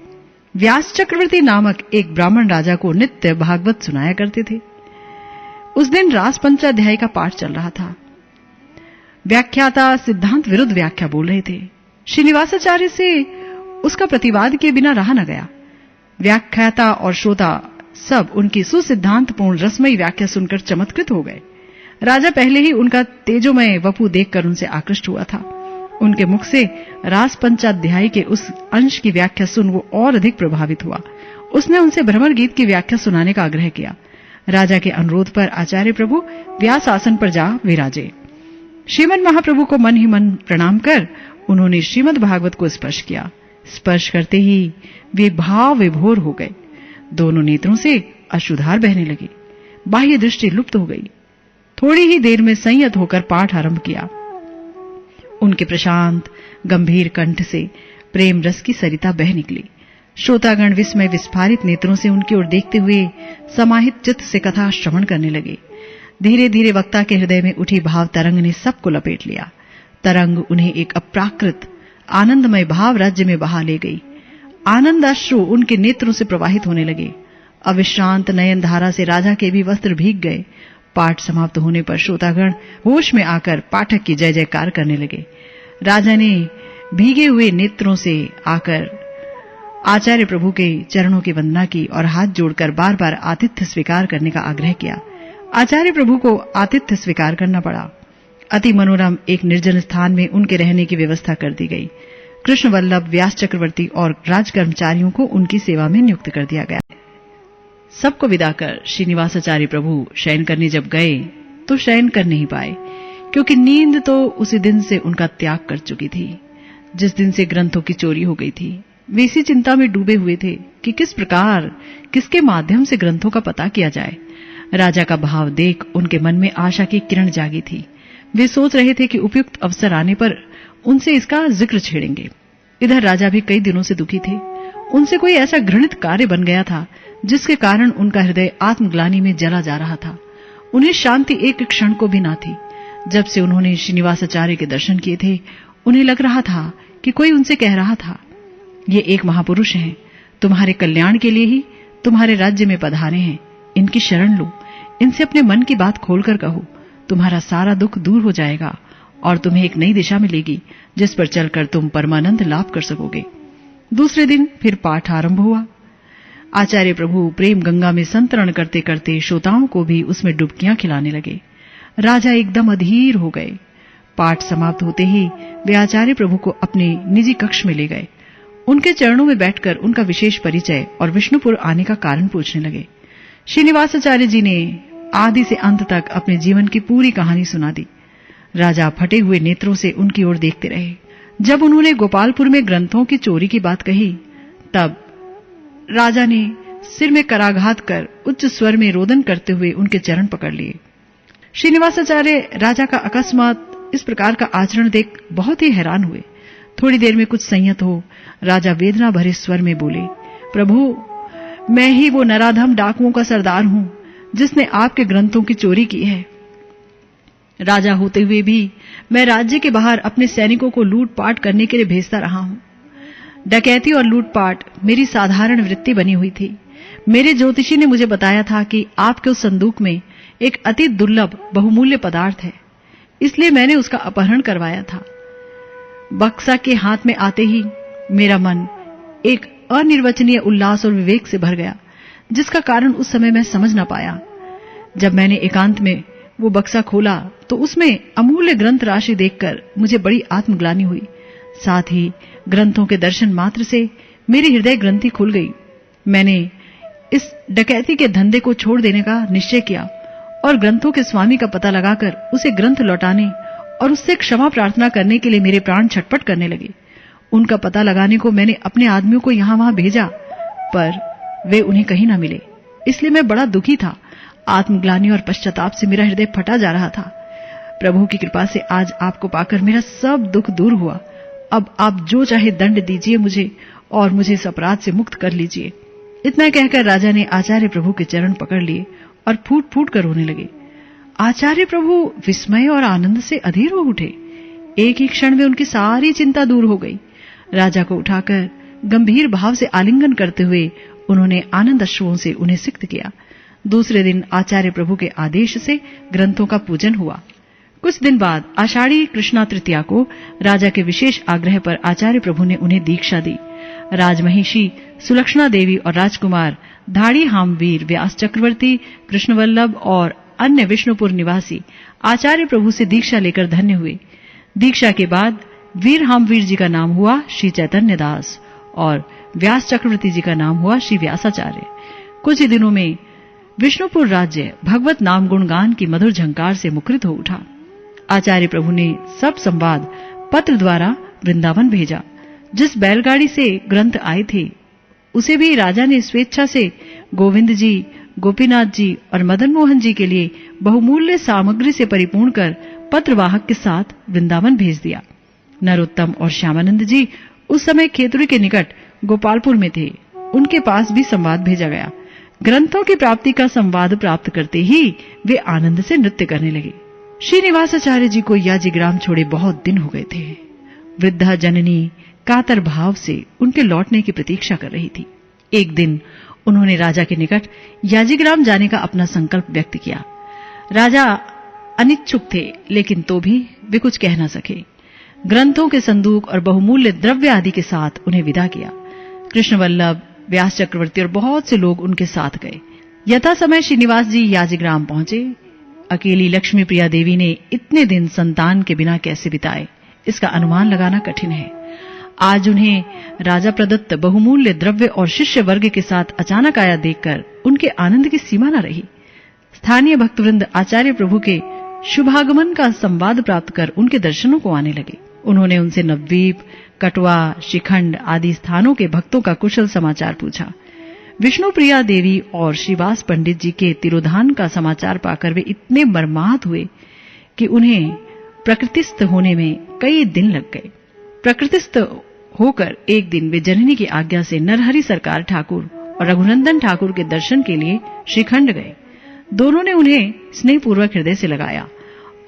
व्यास चक्रवर्ती नामक एक ब्राह्मण राजा को नित्य भागवत सुनाया करते थे। उस दिन रास पंचाध्याय का पाठ चल रहा था। व्याख्याता सिद्धांत विरुद्ध व्याख्या बोल रहे थे। श्रीनिवासाचार्य से उसका प्रतिवाद किए बिना रहा न गया। व्याख्याता और श्रोता सब उनकी सुसिद्धांतपूर्ण रसमयी व्याख्या सुनकर चमत्कृत हो गए। राजा पहले ही उनका तेजोमय वपु देखकर उनसे आकृष्ट हुआ था। उनके मुख से रास पंचाध्याय के उस अंश की व्याख्या सुन वो और अधिक प्रभावित हुआ। उसने उनसे भ्रमर गीत की व्याख्या सुनाने का आग्रह किया। राजा के अनुरोध पर आचार्य प्रभु व्यास आसन पर जा विराजे। श्रीमद महाप्रभु को मन ही मन प्रणाम कर उन्होंने श्रीमद भागवत को स्पर्श किया। स्पर्श करते ही वे भाव विभोर हो गए। दोनों नेत्रों से अश्रुधार बहने लगे। बाह्य दृष्टि लुप्त हो गई। थोड़ी ही देर में संयत होकर पाठ आरंभ किया। उनके प्रशांत गंभीर कंठ से प्रेम रस की सरिता बह निकली। श्रोतागण विस्मय विस्फारित नेत्रों से उनकी ओर देखते हुए समाहित चित्त से कथा श्रवण करने लगे। धीरे धीरे वक्ता के हृदय में उठी भाव तरंग ने सबको लपेट लिया। तरंग उन्हें एक अप्राकृत आनंदमय भाव राज्य में बहा ले गई। आनंद अश्रु उनके नेत्रों से प्रवाहित होने लगे। अविश्रांत नयन धारा से राजा के भी वस्त्र भीग गए। पाठ समाप्त होने पर श्रोतागण होश में आकर पाठक की जय जयकार करने लगे। राजा ने भीगे हुए नेत्रों से आकर आचार्य प्रभु के चरणों की वंदना की और हाथ जोड़कर बार बार आतिथ्य स्वीकार करने का आग्रह किया। आचार्य प्रभु को आतिथ्य स्वीकार करना पड़ा। अति मनोरम एक निर्जन स्थान में उनके रहने की व्यवस्था कर दी गई। कृष्ण वल्लभ, व्यास चक्रवर्ती और राजकर्मचारियों को उनकी सेवा में नियुक्त कर दिया गया। सबको विदा कर श्रीनिवासाचार्य प्रभु शयन करने जब गए तो शयन कर नहीं पाए, क्योंकि नींद तो उसी दिन से उनका त्याग कर चुकी थी जिस दिन से ग्रंथों की चोरी हो गई थी। वे इसी चिंता में डूबे हुए थे कि किस प्रकार किसके माध्यम से ग्रंथों का पता किया जाए। राजा का भाव देख उनके मन में आशा की किरण जागी थी। वे सोच रहे थे कि उपयुक्त अवसर आने पर उनसे इसका जिक्र छेड़ेंगे। इधर राजा भी कई दिनों से दुखी थे। उनसे कोई ऐसा घृणित कार्य बन गया था जिसके कारण उनका हृदय आत्मग्लानि में जला जा रहा था। उन्हें शांति एक क्षण को भी न थी। जब से उन्होंने श्रीनिवासाचार्य के दर्शन किए थे, उन्हें लग रहा था कि कोई उनसे कह रहा था, ये एक महापुरुष हैं, तुम्हारे कल्याण के लिए ही तुम्हारे राज्य में पधारे हैं। इनकी शरण लो, इनसे अपने मन की बात खोलकर कहो, तुम्हारा सारा दुख दूर हो जाएगा और तुम्हें एक नई दिशा मिलेगी जिस पर चलकर तुम परमानंद लाभ कर सकोगे। दूसरे दिन फिर पाठ आरंभ हुआ। आचार्य प्रभु प्रेम गंगा में संतरण करते करते श्रोताओं को भी उसमें डुबकियां खिलाने लगे। राजा एकदम अधीर हो गए। पाठ समाप्त होते ही वे आचार्य प्रभु को अपने निजी कक्ष में ले गए। उनके चरणों में बैठकर उनका विशेष परिचय और विष्णुपुर आने का कारण पूछने लगे। श्रीनिवासाचार्य जी ने आदि से अंत तक अपने जीवन की पूरी कहानी सुना दी। राजा फटे हुए नेत्रों से उनकी ओर देखते रहे। जब उन्होंने गोपालपुर में ग्रंथों की चोरी की बात कही, तब राजा ने सिर में कराघात कर उच्च स्वर में रोदन करते हुए उनके चरण पकड़ लिए। श्रीनिवासाचार्य राजा का अकस्मात इस प्रकार का आचरण देख बहुत ही हैरान हुए। थोड़ी देर में कुछ संयत हो राजा वेदना भरे स्वर में बोले, प्रभु, मैं ही वो नराधम डाकुओं का सरदार हूं जिसने आपके ग्रंथों की चोरी की है। राजा होते हुए भी मैं राज्य के बाहर अपने सैनिकों को लूटपाट करने के लिए भेजता रहा हूं। डकैती और लूटपाट मेरी साधारण वृत्ति बनी हुई थी। मेरे ज्योतिषी ने मुझे बताया था कि आपके उस संदूक में एक अति दुर्लभ बहुमूल्य पदार्थ है, इसलिए मैंने उसका अपहरण करवाया था। बक्सा के हाथ में आते ही मेरा मन एक अनिर्वचनीय उल्लास और विवेक से भर गया, जिसका कारण उस समय मैं समझ न पाया। जब मैंने एकांत में वो बक्सा खोला तो उसमें अमूल्य ग्रंथ राशि देखकर मुझे बड़ी आत्मग्लानि हुई। साथ ही ग्रंथों के दर्शन मात्र से मेरी हृदय ग्रंथि खुल गई। मैंने इस डकैती के धंधे को छोड़ देने का निश्चय किया और ग्रंथों के स्वामी का पता लगाकर उसे ग्रंथ लौटाने और उससे क्षमा प्रार्थना करने के लिए मेरे प्राण छटपट करने लगे। उनका पता लगाने को मैंने अपने आदमियों को यहां वहां भेजा, पर वे उन्हें कहीं न मिले। इसलिए मैं बड़ा दुखी था। आत्मग्लानि और पश्चाताप से मेरा हृदय फटा जा रहा था। प्रभु की कृपा से आज आपको पाकर मेरा सब दुख दूर हुआ। अब आप जो चाहे दंड दीजिए मुझे और मुझे इस अपराध से मुक्त कर लीजिए। इतना कहकर राजा ने आचार्य प्रभु के चरण पकड़ लिए और फूट फूट कर रोने लगे। आचार्य प्रभु विस्मय और आनंद से अधीर हो उठे। एक ही क्षण में उनकी सारी चिंता दूर हो गई। राजा को उठाकर गंभीर भाव से आलिंगन करते हुए उन्होंने आनंद अश्रुओं से उन्हें सिक्त किया। दूसरे दिन आचार्य प्रभु के आदेश से ग्रंथों का पूजन हुआ। कुछ दिन बाद आषाढ़ी कृष्णा तृतीया को राजा के विशेष आग्रह पर आचार्य प्रभु ने उन्हें दीक्षा दी। राजमहिषी सुलक्षणा देवी और राजकुमार धाड़ी हामवीर, व्यास चक्रवर्ती, कृष्णवल्लभ और अन्य विष्णुपुर निवासी आचार्य प्रभु से दीक्षा लेकर धन्य हुए। दीक्षा के बाद वीर हामवीर जी का नाम हुआ श्री चैतन्य दास और व्यास चक्रवर्ती जी का नाम हुआ श्री व्यासाचार्य। कुछ ही दिनों में विष्णुपुर राज्य भगवत नाम गुणगान की मधुर झंकार से मुखरित हो उठा। आचार्य प्रभु ने सब संवाद पत्र द्वारा वृंदावन भेजा। जिस बैलगाड़ी से ग्रंथ आए थे उसे भी राजा ने स्वेच्छा से गोविंद जी, गोपीनाथ जी और मदन मोहन जी के लिए बहुमूल्य सामग्री से परिपूर्ण कर पत्रवाहक के साथ वृंदावन भेज दिया। नरोत्तम और श्यामानंद जी उस समय खेतड़ी के निकट गोपालपुर में थे। उनके पास भी संवाद भेजा गया। ग्रंथों की प्राप्ति का संवाद प्राप्त करते ही वे आनंद से नृत्य करने लगे। श्रीनिवासाचार्य जी को याजिग्राम छोड़े बहुत दिन हो गए थे। वृद्धा जननी कातर भाव से उनके लौटने की प्रतीक्षा कर रही थी। एक दिन उन्होंने राजा के निकट याजिग्राम जाने का अपना संकल्प व्यक्त किया। राजा अनिच्छुक थे, लेकिन तो भी वे कुछ कह न सके। ग्रंथों के संदूक और बहुमूल्य द्रव्य आदि के साथ उन्हें विदा किया। कृष्णवल्लभ, व्यास चक्रवर्ती और बहुत से लोग उनके साथ गए। यथा समय श्रीनिवास जी याजिग्राम पहुंचे। अकेली लक्ष्मी प्रिया देवी ने इतने दिन संतान के बिना कैसे बिताए, इसका अनुमान लगाना कठिन है। आज उन्हें राजा प्रदत्त बहुमूल्य द्रव्य और शिष्य वर्ग के साथ अचानक आया देखकर उनके आनंद की सीमा न रही। स्थानीय भक्तवृंद आचार्य प्रभु के शुभागमन का संवाद प्राप्त कर उनके दर्शनों को आने लगे। उन्होंने उनसे नवद्वीप, कटवा, शिखंड आदि स्थानों के भक्तों का कुशल समाचार पूछा। विष्णु प्रिया देवी और श्रीवास पंडित जी के तिरोधान का समाचार पाकर वे इतने मर्माहत हुए कि उन्हें प्रकृतिस्थ होने में कई दिन लग गए। प्रकृतिस्थ होकर एक दिन वे जननी की आज्ञा से नरहरि सरकार ठाकुर और रघुनंदन ठाकुर के दर्शन के लिए श्रीखंड गए। दोनों ने उन्हें स्नेहपूर्वक हृदय से लगाया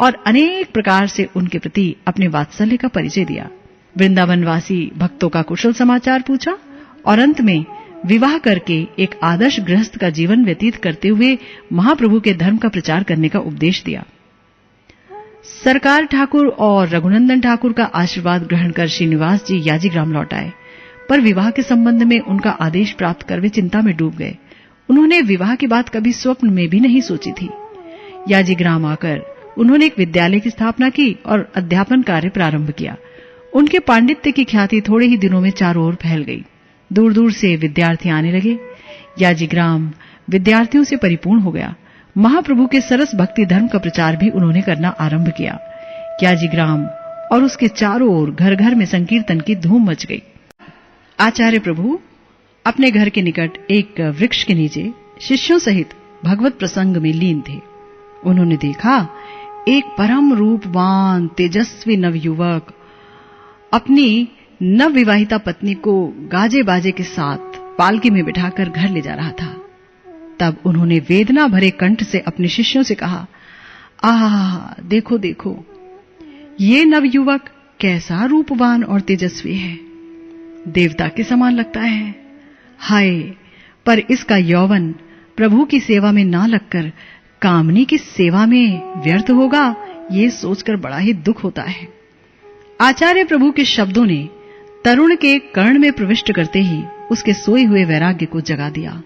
और अनेक प्रकार से उनके प्रति अपने वात्सल्य का परिचय दिया। वृंदावनवासी भक्तों का कुशल समाचार पूछा और अंत में विवाह करके एक आदर्श गृहस्थ का जीवन व्यतीत करते हुए महाप्रभु के धर्म का प्रचार करने का उपदेश दिया। सरकार ठाकुर और रघुनंदन ठाकुर का आशीर्वाद ग्रहण कर श्रीनिवास जी याजिग्राम लौट आए, पर विवाह के संबंध में उनका आदेश प्राप्त कर वे चिंता में डूब गए। उन्होंने विवाह की बात कभी स्वप्न में भी नहीं सोची थी। याजिग्राम आकर उन्होंने एक विद्यालय की स्थापना की और अध्यापन कार्य प्रारंभ किया। उनके पांडित्य की ख्याति थोड़े ही दिनों में चारों ओर फैल गई। दूर दूर से विद्यार्थी आने लगे। याजिग्राम विद्यार्थियों से परिपूर्ण हो गया। महाप्रभु के सरस भक्ति धर्म का प्रचार भी उन्होंने करना आरंभ किया। याजिग्राम और उसके चारों ओर घर घर में संकीर्तन की धूम मच गई। आचार्य प्रभु अपने घर के निकट एक वृक्ष के नीचे शिष्यों सहित भगवत प्रसंग में लीन थे। उन्होंने देखा एक परम रूपवान तेजस्वी नवयुवक अपनी नवविवाहिता पत्नी को गाजे बाजे के साथ पालकी में बिठाकर घर ले जा रहा था। तब उन्होंने वेदना भरे कंठ से अपने शिष्यों से कहा, आहा, देखो देखो, ये नवयुवक कैसा रूपवान और तेजस्वी है, देवता के समान लगता है। हाय, पर इसका यौवन प्रभु की सेवा में ना लगकर कामनी की सेवा में व्यर्थ होगा, ये सोचकर बड़ा ही दुख होता है। आचार्य प्रभु के शब्दों ने तरुण के कर्ण में प्रविष्ट करते ही उसके सोए हुए वैराग्य को जगा दिया।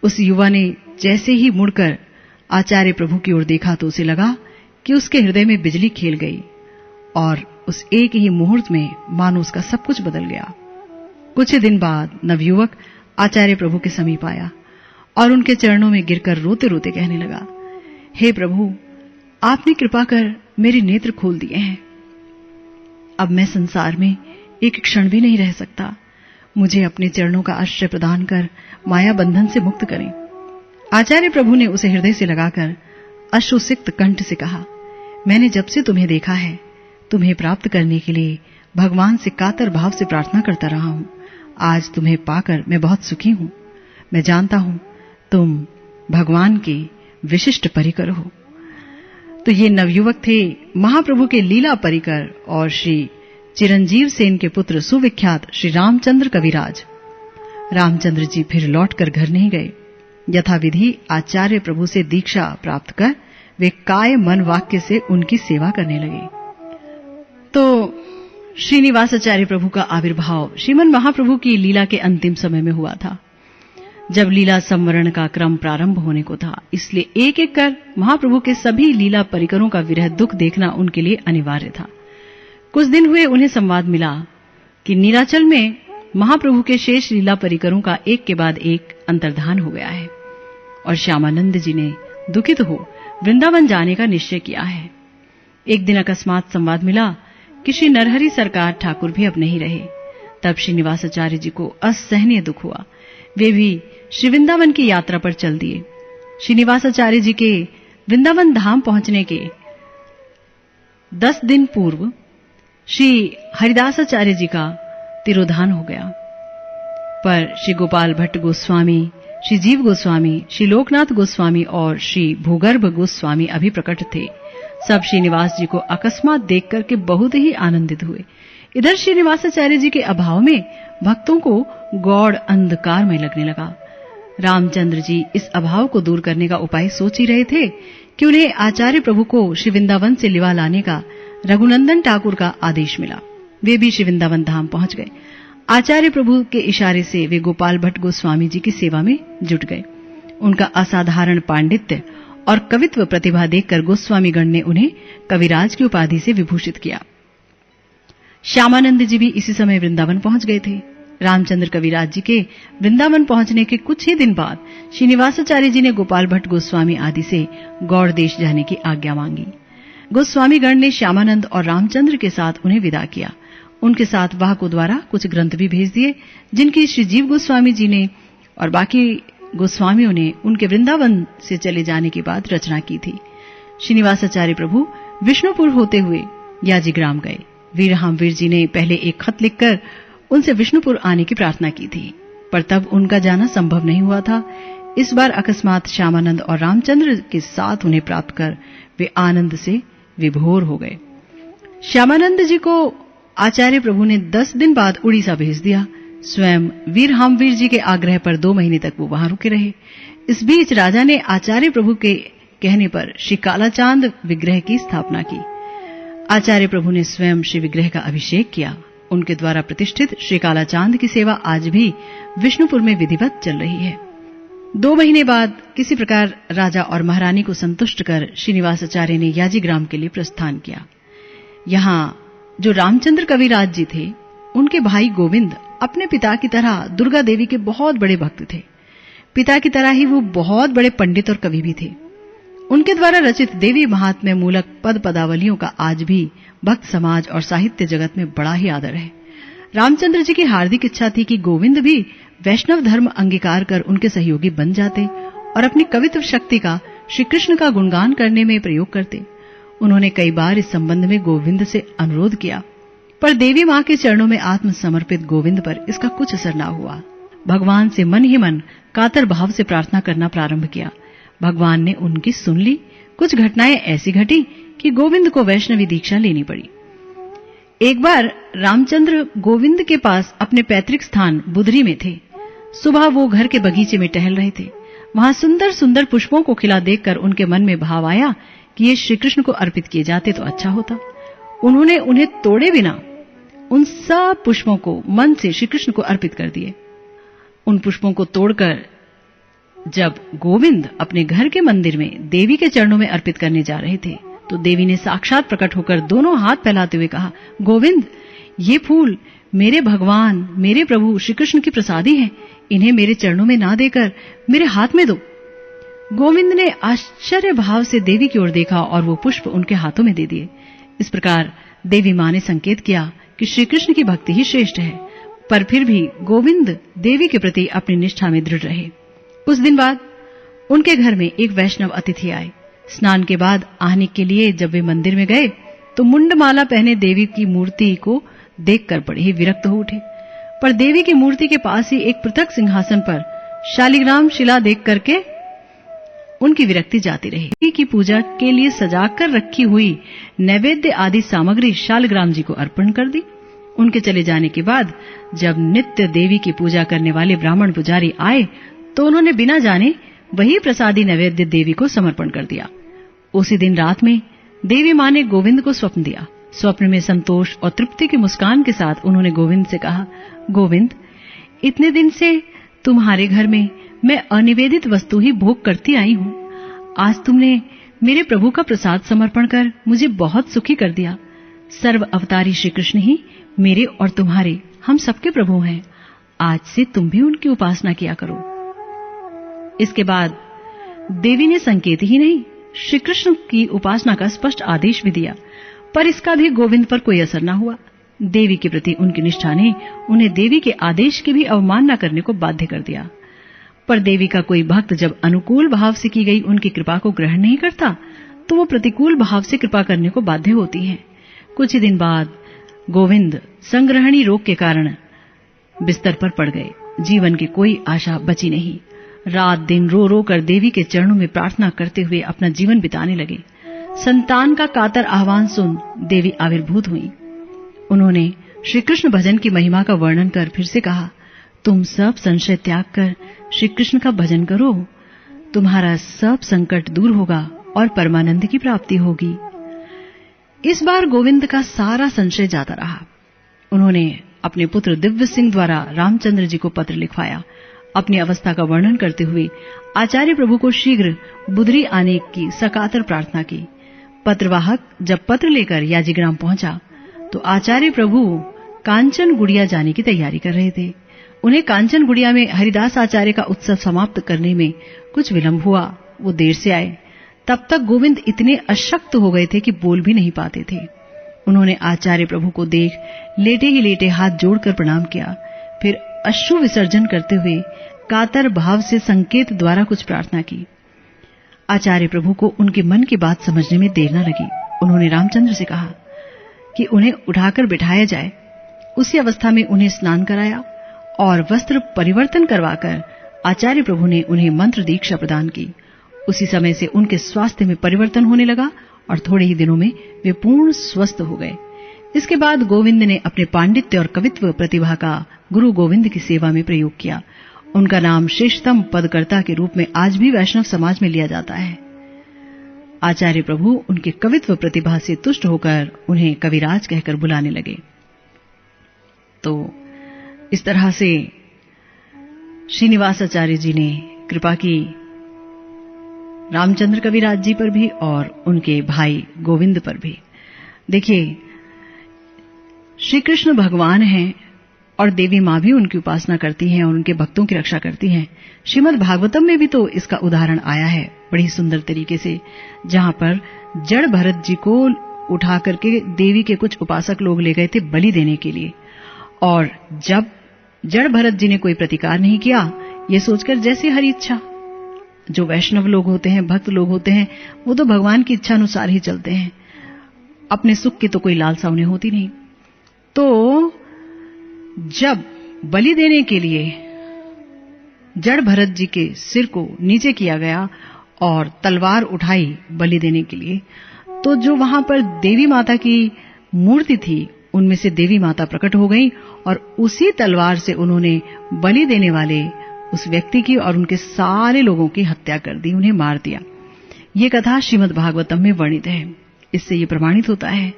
उस युवा ने जैसे ही मुड़कर आचार्य प्रभु की ओर देखा तो उसे लगा कि उसके हृदय में बिजली खेल गई और उस एक ही मुहूर्त में मानो उसका सब कुछ बदल गया। कुछ दिन बाद नवयुवक आचार्य प्रभु के समीप आया और उनके चरणों में गिरकर रोते रोते कहने लगा, हे प्रभु, आपने कृपा कर मेरे नेत्र खोल दिए हैं। अब मैं संसार में एक क्षण भी नहीं रह सकता। मुझे अपने चरणों का आश्रय प्रदान कर माया बंधन से मुक्त करें। आचार्य प्रभु ने उसे हृदय से लगाकर अश्रुसिक्त कंठ से कहा, मैंने जब से तुम्हें देखा है, तुम्हें प्राप्त करने के लिए भगवान से कातर भाव से प्रार्थना करता रहा हूं। आज तुम्हें पाकर मैं बहुत सुखी हूं। मैं जानता हूं तुम भगवान के विशिष्ट परिकर हो। तो ये नवयुवक थे महाप्रभु के लीला परिकर और श्री चिरंजीव सेन के पुत्र सुविख्यात श्री रामचंद्र कविराज। रामचंद्र जी फिर लौटकर घर नहीं गए। यथाविधि आचार्य प्रभु से दीक्षा प्राप्त कर वे काय मन वाक्य से उनकी सेवा करने लगे। तो श्रीनिवासाचार्य प्रभु का आविर्भाव श्रीमन महाप्रभु की लीला के अंतिम समय में हुआ था, जब लीला संवरण का क्रम प्रारंभ होने को था। इसलिए एक एक कर महाप्रभु के सभी लीला परिकरों का विरह दुख देखना उनके लिए अनिवार्य था। कुछ दिन हुए उन्हें संवाद मिला कि नीलाचल में महाप्रभु के शेष लीला परिकरों का एक के बाद एक अंतर्धान हो गया है और श्यामानंद जी ने दुखित हो वृंदावन जाने का निश्चय किया है। एक दिन अकस्मात संवाद मिला कि श्री नरहरि सरकार ठाकुर भी अब नहीं रहे। तब श्रीनिवासाचार्य जी को असहनीय दुख हुआ। वे भी श्री वृंदावन की यात्रा पर चल दिए। श्रीनिवासाचार्य जी के वृंदावन धाम पहुंचने के 10 दिन पूर्व श्री हरिदासाचार्य जी का तिरोधान हो गया, पर श्री गोपाल भट्ट गोस्वामी, श्री जीव गोस्वामी, श्री लोकनाथ गोस्वामी और श्री भूगर्भ गोस्वामी अभी प्रकट थे। सब श्रीनिवास जी को अकस्मात देख करके बहुत ही आनंदित हुए। इधर श्रीनिवासाचार्य जी के अभाव में भक्तों को गौड़ अंधकारमय लगने लगा। रामचंद्र जी इस अभाव को दूर करने का उपाय सोच ही रहे थे कि उन्हें आचार्य प्रभु को श्री वृंदावन से लिवा लाने का रघुनंदन ठाकुर का आदेश मिला। वे भी श्री वृंदावन धाम पहुंच गए। आचार्य प्रभु के इशारे से वे गोपाल भट्ट गोस्वामी जी की सेवा में जुट गए। उनका असाधारण पांडित्य और कवित्व प्रतिभा देखकर गोस्वामी गण ने उन्हें कविराज की उपाधि से विभूषित किया। श्यामानंद जी भी इसी समय वृंदावन पहुंच गए थे। रामचंद्र कविराज जी के वृंदावन पहुंचने के कुछ ही दिन बाद श्रीनिवासाचार्य जी ने गोपाल भट्ट गोस्वामी आदि से गौड़ देश जाने की आज्ञा मांगी। गोस्वामी गण ने श्यामानंद और रामचंद्र के साथ उन्हें विदा किया। उनके साथ वाहकों द्वारा कुछ ग्रंथ भी भेज दिए, जिनकी श्री जीव गोस्वामी जी ने और बाकी गोस्वामियों ने उनके वृंदावन से चले जाने के बाद रचना की थी। श्रीनिवासाचार्य प्रभु विष्णुपुर होते हुए याजीग्राम गए। वीरहामवीर जी ने पहले एक खत लिखकर उनसे विष्णुपुर आने की प्रार्थना की थी, पर तब उनका जाना संभव नहीं हुआ था। इस बार अकस्मात श्यामानंद और रामचंद्र के साथ उन्हें प्राप्त कर वे आनंद से विभोर हो गए। श्यामानंद जी को आचार्य प्रभु ने 10 दिन बाद उड़ीसा भेज दिया। स्वयं वीरहामवीर जी के आग्रह पर 2 महीने तक वो वहां रुके रहे। इस बीच राजा ने आचार्य प्रभु के कहने पर श्री कालाचांद विग्रह की स्थापना की। आचार्य प्रभु ने स्वयं श्री विग्रह का अभिषेक किया। उनके द्वारा प्रतिष्ठित श्री कालाचांद की सेवा आज भी विष्णुपुर में विधिवत चल रही है। 2 महीने बाद किसी प्रकार राजा और महारानी को संतुष्ट कर श्रीनिवासाचार्य ने याजीग्राम के लिए प्रस्थान किया। यहाँ जो रामचंद्र कविराज जी थे, उनके भाई गोविंद अपने पिता की तरह दुर्गा देवी के बहुत बड़े भक्त थे। पिता की तरह ही वो बहुत बड़े पंडित और कवि भी थे। उनके द्वारा रचित देवी महात्म्य मूलक पद पदावलियों का आज भी भक्त समाज और साहित्य जगत में बड़ा ही आदर है। रामचंद्र जी की हार्दिक इच्छा थी कि गोविंद भी वैष्णव धर्म अंगीकार कर उनके सहयोगी बन जाते और अपनी कवित्व शक्ति का श्री कृष्ण का गुणगान करने में प्रयोग करते। उन्होंने कई बार इस संबंध में गोविंद से अनुरोध किया, पर देवी मां के चरणों में आत्मसमर्पित गोविंद पर इसका कुछ असर न हुआ। भगवान से मन ही मन कातर भाव से प्रार्थना करना प्रारंभ किया। भगवान ने उनकी सुन ली। कुछ घटनाएं ऐसी घटी कि गोविंद को वैष्णवी दीक्षा लेनी पड़ी। एक बार रामचंद्र गोविंद के पास अपने पैतृक स्थान बुधरी में थे। सुबह वो घर के बगीचे में टहल रहे थे। वहां सुंदर सुंदर पुष्पों को खिला देखकर उनके मन में भाव आया कि ये श्री कृष्ण को अर्पित किए जाते तो अच्छा होता। उन्होंने उन्हें तोड़े बिना उन सब पुष्पों को मन से श्री कृष्ण को अर्पित कर दिए। उन पुष्पों को तोड़कर जब गोविंद अपने घर के मंदिर में देवी के चरणों में अर्पित करने जा रहे थे, तो देवी ने साक्षात प्रकट होकर दोनों हाथ फैलाते हुए कहा, गोविंद, ये फूल मेरे भगवान, मेरे प्रभु श्री कृष्ण की प्रसादी है। इन्हें मेरे चरणों में ना देकर मेरे हाथ में दो। गोविंद ने आश्चर्य भाव से देवी की ओर देखा और वो पुष्प उनके हाथों में दे दिए। इस प्रकार देवी मां ने संकेत किया कि श्री कृष्ण की भक्ति ही श्रेष्ठ है, पर फिर भी गोविंद देवी के प्रति अपनी निष्ठा में दृढ़ रहे। कुछ दिन बाद उनके घर में एक वैष्णव अतिथि आए। स्नान के बाद आने के लिए जब वे मंदिर में गए तो मुंडमाला पहने देवी की मूर्ति को देखकर बड़े ही विरक्त हो उठे। पर देवी की मूर्ति के पास ही एक पृथक सिंहासन पर शालिग्राम शिला देख करके उनकी विरक्ति जाती रही। देवी की पूजा के लिए सजाकर रखी हुई नैवेद्य आदि सामग्री शालिग्राम जी को अर्पण कर दी। उनके चले जाने के बाद जब नित्य देवी की पूजा करने वाले ब्राह्मण पुजारी आए तो उन्होंने बिना जाने वही प्रसादी नैवेद्य देवी को समर्पण कर दिया। उसी दिन रात में देवी मां ने गोविंद को स्वप्न दिया। स्वप्न में संतोष और तृप्ति की मुस्कान के साथ उन्होंने गोविंद से कहा, गोविंद, इतने दिन से तुम्हारे घर में मैं अनिवेदित वस्तु ही भोग करती आई हूँ। आज तुमने मेरे प्रभु का प्रसाद समर्पण कर मुझे बहुत सुखी कर दिया। सर्व अवतारी श्री कृष्ण ही मेरे और तुम्हारे, हम सबके प्रभु हैं। आज से तुम भी उनकी उपासना किया करो। इसके बाद देवी ने संकेत ही नहीं, श्री कृष्ण की उपासना का स्पष्ट आदेश भी दिया, पर इसका भी गोविंद पर कोई असर न हुआ। देवी के प्रति उनकी निष्ठा ने उन्हें देवी के आदेश की भी अवमानना करने को बाध्य कर दिया। पर देवी का कोई भक्त जब अनुकूल भाव से की गई उनकी कृपा को ग्रहण नहीं करता, तो वो प्रतिकूल भाव से कृपा करने को बाध्य होती हैं। कुछ ही दिन बाद गोविंद संग्रहणी रोग के कारण बिस्तर पर पड़ गए। जीवन की कोई आशा बची नहीं। रात दिन रो रो कर देवी के चरणों में प्रार्थना करते हुए अपना जीवन बिताने लगे। संतान का कातर आह्वान सुन देवी आविर्भूत हुई। उन्होंने श्री कृष्ण भजन की महिमा का वर्णन कर फिर से कहा, तुम सब संशय त्याग कर श्री कृष्ण का भजन करो, तुम्हारा सब संकट दूर होगा और परमानंद की प्राप्ति होगी। इस बार गोविंद का सारा संशय जाता रहा। उन्होंने अपने पुत्र दिव्य सिंह द्वारा रामचंद्र जी को पत्र लिखवाया। अपनी अवस्था का वर्णन करते हुए आचार्य प्रभु को शीघ्र बुधरी आने की सकातर प्रार्थना की। पत्रवाहक जब पत्र लेकर याजीग्राम पहुंचा तो आचार्य प्रभु कांचन गुड़िया जाने की तैयारी कर रहे थे। उन्हें कांचन गुड़िया में हरिदास आचार्य का उत्सव समाप्त करने में कुछ विलंब हुआ। वो देर से आए। तब तक गोविंद इतने अशक्त हो गए थे कि बोल भी नहीं पाते थे। उन्होंने आचार्य प्रभु को देख लेटे ही लेटे हाथ जोड़कर प्रणाम किया। फिर अश्रु विसर्जन करते हुए कातर भाव से संकेत द्वारा कुछ प्रार्थना की। आचार्य प्रभु को उनके मन की बात समझने में देर न लगी। उन्होंने रामचंद्र से कहा कि उन्हें उठाकर बिठाया जाए। उसी अवस्था में उन्हें स्नान कराया और वस्त्र परिवर्तन करवाकर आचार्य प्रभु ने उन्हें मंत्र दीक्षा प्रदान की। उसी समय से उनके स्वास्थ्य में परिवर्तन होने लगा और थोड़े ही दिनों में वे पूर्ण स्वस्थ हो गए। इसके बाद गोविंद ने अपने पांडित्य और कवित्व प्रतिभा का गुरु गोविंद की सेवा में प्रयोग किया। उनका नाम श्रेष्ठतम पदकर्ता के रूप में आज भी वैष्णव समाज में लिया जाता है। आचार्य प्रभु उनके कवित्व प्रतिभा से तुष्ट होकर उन्हें कविराज कहकर बुलाने लगे। तो इस तरह से श्रीनिवासाचार्य जी ने कृपा की रामचंद्र कविराज जी पर भी और उनके भाई गोविंद पर भी। देखिए, श्री कृष्ण भगवान हैं और देवी मां भी उनकी उपासना करती हैं और उनके भक्तों की रक्षा करती हैं। श्रीमद् भागवतम में भी तो इसका उदाहरण आया है बड़ी सुंदर तरीके से, जहां पर जड़ भरत जी को उठा करके देवी के कुछ उपासक लोग ले गए थे बलि देने के लिए। और जब जड़ भरत जी ने कोई प्रतिकार नहीं किया, ये सोचकर जैसे हरी इच्छा, जो वैष्णव लोग होते हैं, भक्त लोग होते हैं, वो तो भगवान की इच्छा अनुसार ही चलते हैं, अपने सुख की तो कोई लालसा उन्हें होती नहीं। तो जब बलि देने के लिए जड़ भरत जी के सिर को नीचे किया गया और तलवार उठाई बलि देने के लिए, तो जो वहां पर देवी माता की मूर्ति थी, उनमें से देवी माता प्रकट हो गई और उसी तलवार से उन्होंने बलि देने वाले उस व्यक्ति की और उनके सारे लोगों की हत्या कर दी, उन्हें मार दिया। ये कथा श्रीमद् भागवतम में वर्णित है। इससे ये प्रमाणित होता है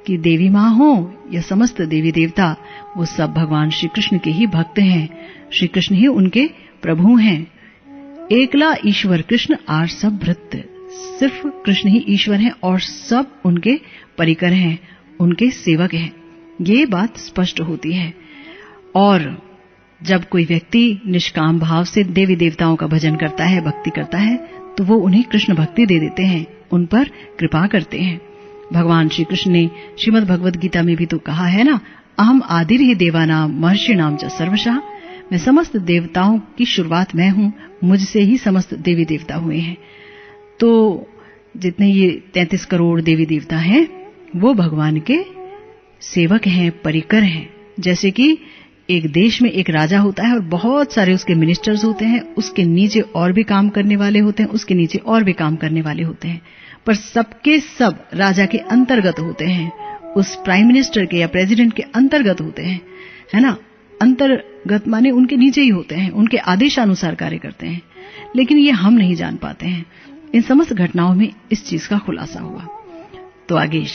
कि देवी मां हो या समस्त देवी देवता, वो सब भगवान श्री कृष्ण के ही भक्त हैं। श्री कृष्ण ही उनके प्रभु हैं। एकला ईश्वर कृष्ण आर सब भृत्य, सिर्फ कृष्ण ही ईश्वर हैं और सब उनके परिकर हैं, उनके सेवक हैं। ये बात स्पष्ट होती है। और जब कोई व्यक्ति निष्काम भाव से देवी देवताओं का भजन करता है, भक्ति करता है, तो वो उन्हें कृष्ण भक्ति दे देते हैं, उन पर कृपा करते हैं। भगवान श्री कृष्ण ने श्रीमद् भगवद गीता में भी तो कहा है ना, अहम आदिर ही देवानाम महर्षि नाम च सर्वशः, मैं समस्त देवताओं की शुरुआत मैं हूं, मुझसे ही समस्त देवी देवता हुए हैं। तो जितने ये 33 करोड़ देवी देवता हैं, वो भगवान के सेवक हैं, परिकर हैं। जैसे कि एक देश में एक राजा होता है और बहुत सारे उसके मिनिस्टर्स होते हैं, उसके नीचे और भी काम करने वाले होते हैं, उसके नीचे और भी काम करने वाले होते हैं, पर सबके सब राजा के अंतर्गत होते हैं, उस प्राइम मिनिस्टर के या प्रेसिडेंट के अंतर्गत होते हैं, है ना। अंतर्गत माने उनके नीचे ही होते हैं, उनके आदेशानुसार कार्य करते हैं। लेकिन ये हम नहीं जान पाते हैं। इन समस्त घटनाओं में इस चीज का खुलासा हुआ। तो आगे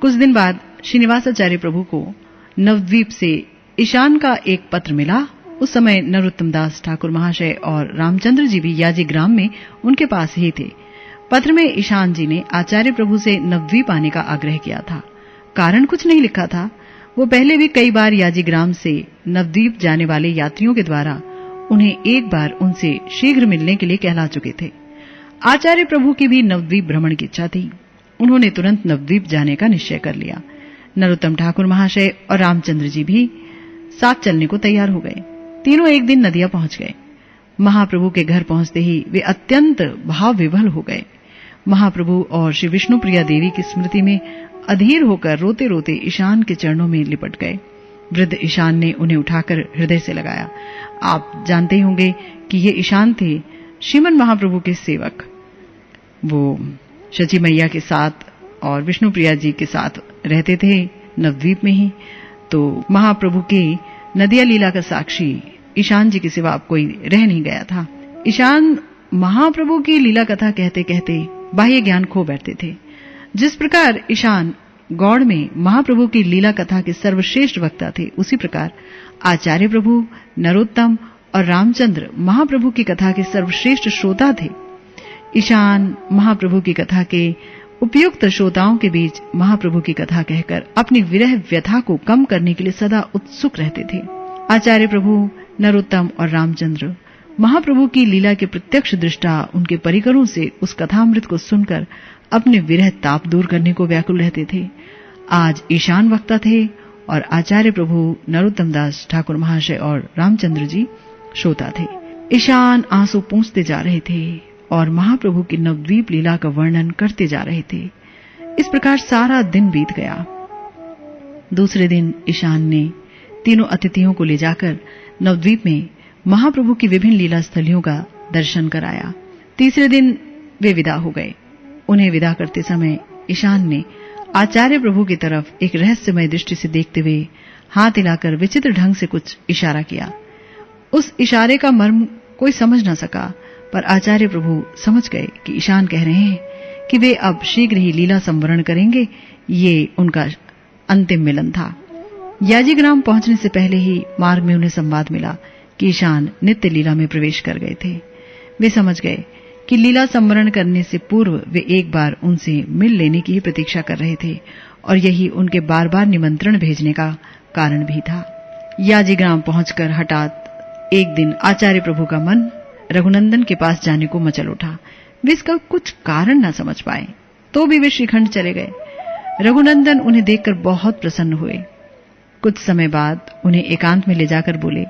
कुछ दिन बाद श्रीनिवासाचार्य प्रभु को नवद्वीप से ईशान का एक पत्र मिला। उस समय नरोत्तम दास ठाकुर महाशय और रामचंद्र जी भी याजीग्राम में उनके पास ही थे। पत्र में ईशान जी ने आचार्य प्रभु से नवद्वीप आने का आग्रह किया था। कारण कुछ नहीं लिखा था। वो पहले भी कई बार याजीग्राम से नवद्वीप जाने वाले यात्रियों के द्वारा उन्हें एक बार उनसे शीघ्र मिलने के लिए कहला चुके थे। आचार्य प्रभु की भी नवद्वीप भ्रमण की इच्छा थी। उन्होंने तुरंत नवद्वीप जाने का निश्चय कर लिया। नरोत्तम ठाकुर महाशय और रामचंद्र जी भी साथ चलने को तैयार हो गए। तीनों एक दिन नदिया पहुंच गए। महाप्रभु के घर पहुंचते ही वे अत्यंत भाव विभल हो गए। महाप्रभु और श्री विष्णुप्रिया देवी की स्मृति में अधीर होकर रोते रोते ईशान के चरणों में लिपट गए। वृद्ध ईशान ने उन्हें उठाकर हृदय से लगाया। आप जानते ही होंगे कि ये ईशान थे श्रीमन महाप्रभु के सेवक। वो शची मैया के साथ और विष्णुप्रिया जी के साथ रहते थे नवद्वीप में ही। तो महाप्रभु के नदिया लीला का साक्षी ईशान जी के सिवा अब कोई रह नहीं गया था। ईशान महाप्रभु की लीला कथा कहते कहते बाह्य ज्ञान खो बैठते थे। जिस प्रकार ईशान गौड़ में महाप्रभु की लीला कथा के सर्वश्रेष्ठ वक्ता थे, उसी प्रकार आचार्य प्रभु, नरोत्तम और रामचंद्र महाप्रभु की कथा के सर्वश्रेष्ठ श्रोता थे। ईशान महाप्रभु की कथा के उपयुक्त श्रोताओं के बीच महाप्रभु की कथा कहकर अपनी विरह व्यथा को कम करने के लिए सदा उत्सुक रहते थे। आचार्य प्रभु, नरोत्तम और रामचंद्र महाप्रभु की लीला के प्रत्यक्ष दृष्टा उनके परिकरों से उस कथामृत को सुनकर अपने विरह ताप दूर करने को व्याकुल रहते थे। आज ईशान वक्ता थे और आचार्य प्रभु, नरोत्तम दास ठाकुर महाशय और रामचंद्र जी श्रोता थे। ईशान आंसू पूंछते जा रहे थे और महाप्रभु की नवद्वीप लीला का वर्णन करते जा रहे थे। इस प्रकार सारा दिन बीत गया। दूसरे दिन ईशान ने तीनों अतिथियों को ले जाकर नवद्वीप में महाप्रभु की विभिन्न लीला स्थलियों का दर्शन कराया। तीसरे दिन वे विदा हो गए। उन्हें विदा करते समय ईशान ने आचार्य प्रभु की तरफ एक रहस्यमय दृष्टि से देखते हुए हाथ हिलाकर विचित्र ढंग से कुछ इशारा किया। उस इशारे का मर्म कोई समझ न सका, पर आचार्य प्रभु समझ गए कि ईशान कह रहे हैं कि वे अब शीघ्र ही लीला संवरण करेंगे। ये उनका अंतिम मिलन था। याजीग्राम पहुंचने से पहले ही मार्ग में उन्हें संवाद मिला कि ईशान नित्य लीला में प्रवेश कर गए थे। वे समझ गए कि लीला संवरण करने से पूर्व वे एक बार उनसे मिल लेने की ही प्रतीक्षा कर रहे थे और यही उनके बार बार निमंत्रण भेजने का कारण भी था। याजीग्राम पहुंचकर हठात एक दिन आचार्य प्रभु का मन रघुनंदन के पास जाने को मचल उठा। वे इसका कुछ कारण न समझ पाए, तो भी वे श्रीखंड चले गए। रघुनंदन उन्हें देखकर बहुत प्रसन्न हुए। कुछ समय बाद उन्हें एकांत में ले जाकर बोले,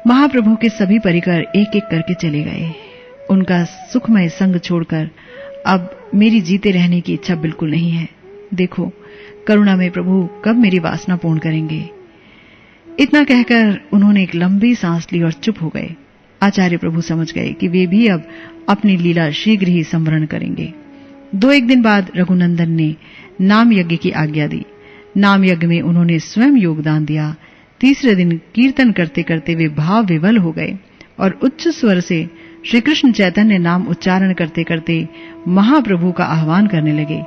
महाप्रभु के सभी परिकर एक एक करके चले गए। उनका सुखमय संग छोड़कर अब मेरी जीते रहने की इच्छा बिल्कुल नहीं है। देखो, करुणा में प्रभु कब मेरी वासना पूर्ण करेंगे। इतना कहकर उन्होंने एक लंबी सांस ली और चुप हो गए। आचार्य प्रभु समझ गए कि वे भी अब अपनी लीला शीघ्र ही संवरण करेंगे। 2-1 दिन बाद रघुनंदन ने नाम यज्ञ की आज्ञा दी। नाम यज्ञ में उन्होंने स्वयं योगदान दिया। तीसरे दिन कीर्तन करते करते वे भाव विवल हो गए और उच्च स्वर से श्री कृष्ण चैतन्य नाम उच्चारण करते करते महाप्रभु का आह्वान करने लगे।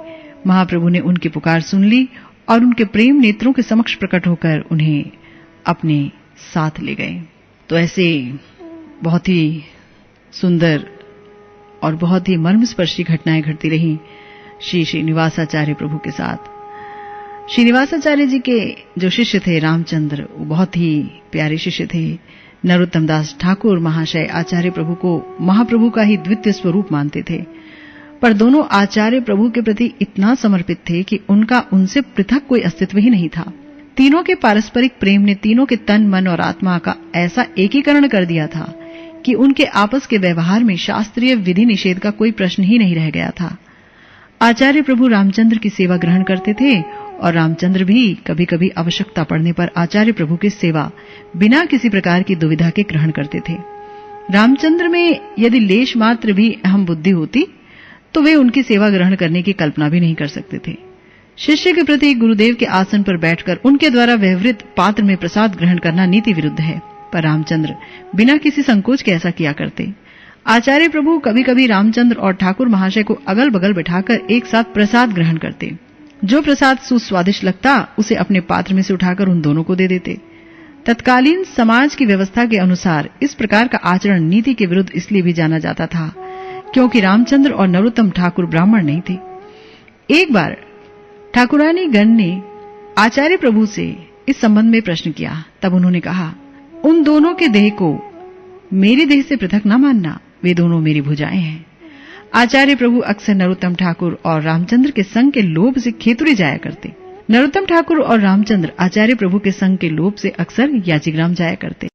महाप्रभु ने उनकी पुकार सुन ली और उनके प्रेम नेत्रों के समक्ष प्रकट होकर उन्हें अपने साथ ले गए। तो ऐसे बहुत ही सुंदर और बहुत ही मर्मस्पर्शी घटनाएं घटती रही श्री श्रीनिवासाचार्य प्रभु के साथ। श्रीनिवासाचार्य जी के जो शिष्य थे रामचंद्र, वो बहुत ही प्यारे शिष्य थे। नरोत्तम दास ठाकुर महाशय आचार्य प्रभु को महाप्रभु का ही द्वितीय स्वरूप मानते थे, पर दोनों आचार्य प्रभु के प्रति इतना समर्पित थे कि उनका उनसे पृथक कोई अस्तित्व ही नहीं था। तीनों के पारस्परिक प्रेम ने तीनों के तन, मन और आत्मा का ऐसा एकीकरण कर दिया था कि उनके आपस के व्यवहार में शास्त्रीय विधि निषेध का कोई प्रश्न ही नहीं रह गया था। आचार्य प्रभु रामचंद्र की सेवा ग्रहण करते थे और रामचंद्र भी कभी कभी आवश्यकता पड़ने पर आचार्य प्रभु की सेवा बिना किसी प्रकार की दुविधा के ग्रहण करते थे। रामचंद्र में यदि लेश मात्र भी अहम बुद्धि होती तो वे उनकी सेवा ग्रहण करने की कल्पना भी नहीं कर सकते थे। शिष्य के प्रति गुरुदेव के आसन पर बैठकर उनके द्वारा व्यवहृत पात्र में प्रसाद ग्रहण करना नीति विरुद्ध है, पर रामचंद्र बिना किसी संकोच के ऐसा किया करते। आचार्य प्रभु कभी कभी रामचंद्र और ठाकुर महाशय को अगल बगल बैठाकर एक साथ प्रसाद ग्रहण करते। जो प्रसाद सुस्वादिष्ट लगता उसे अपने पात्र में से उठाकर उन दोनों को दे देते। तत्कालीन समाज की व्यवस्था के अनुसार इस प्रकार का आचरण नीति के विरुद्ध इसलिए भी जाना जाता था क्योंकि रामचंद्र और नरोत्तम ठाकुर ब्राह्मण नहीं थे। एक बार ठाकुरानी गण ने आचार्य प्रभु से इस संबंध में प्रश्न किया। तब उन्होंने कहा, उन दोनों के देह को मेरी देह से पृथक न मानना, वे दोनों मेरी भुजाएं हैं। आचार्य प्रभु अक्सर नरोत्तम ठाकुर और रामचंद्र के संग के लोभ से खेतुरे जाया करते। नरोत्तम ठाकुर और रामचंद्र आचार्य प्रभु के संग के लोभ से अक्सर याजीग्राम जाया करते।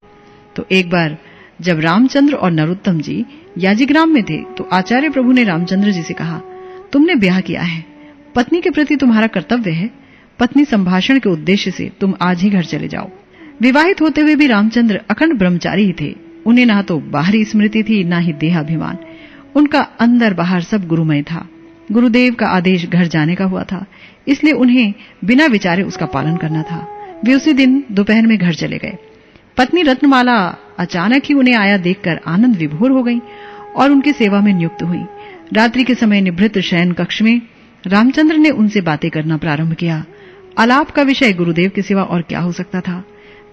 तो एक बार जब रामचंद्र और नरोत्तम जी याजीग्राम में थे तो आचार्य प्रभु ने रामचंद्र जी से कहा, तुमने ब्याह किया है, पत्नी के प्रति तुम्हारा कर्तव्य है, पत्नी संभाषण के उद्देश्य से तुम आज ही घर चले जाओ। विवाहित होते हुए भी रामचंद्र अखंड ब्रह्मचारी ही थे। उन्हें ना तो बाहरी स्मृति थी, ना ही देहाभिमान। उनका अंदर बाहर सब गुरुमय था। गुरुदेव का आदेश घर जाने का हुआ था, इसलिए उन्हें बिना विचारे उसका पालन करना था। वे उसी दिन दोपहर में घर चले गए। पत्नी रत्नमाला अचानक ही उन्हें आया देखकर आनंद विभोर हो गई और उनकी सेवा में नियुक्त हुई। रात्रि के समय निभृत शयन कक्ष में रामचंद्र ने उनसे बातें करना प्रारंभ किया। आलाप का विषय गुरुदेव के सिवा और क्या हो सकता था।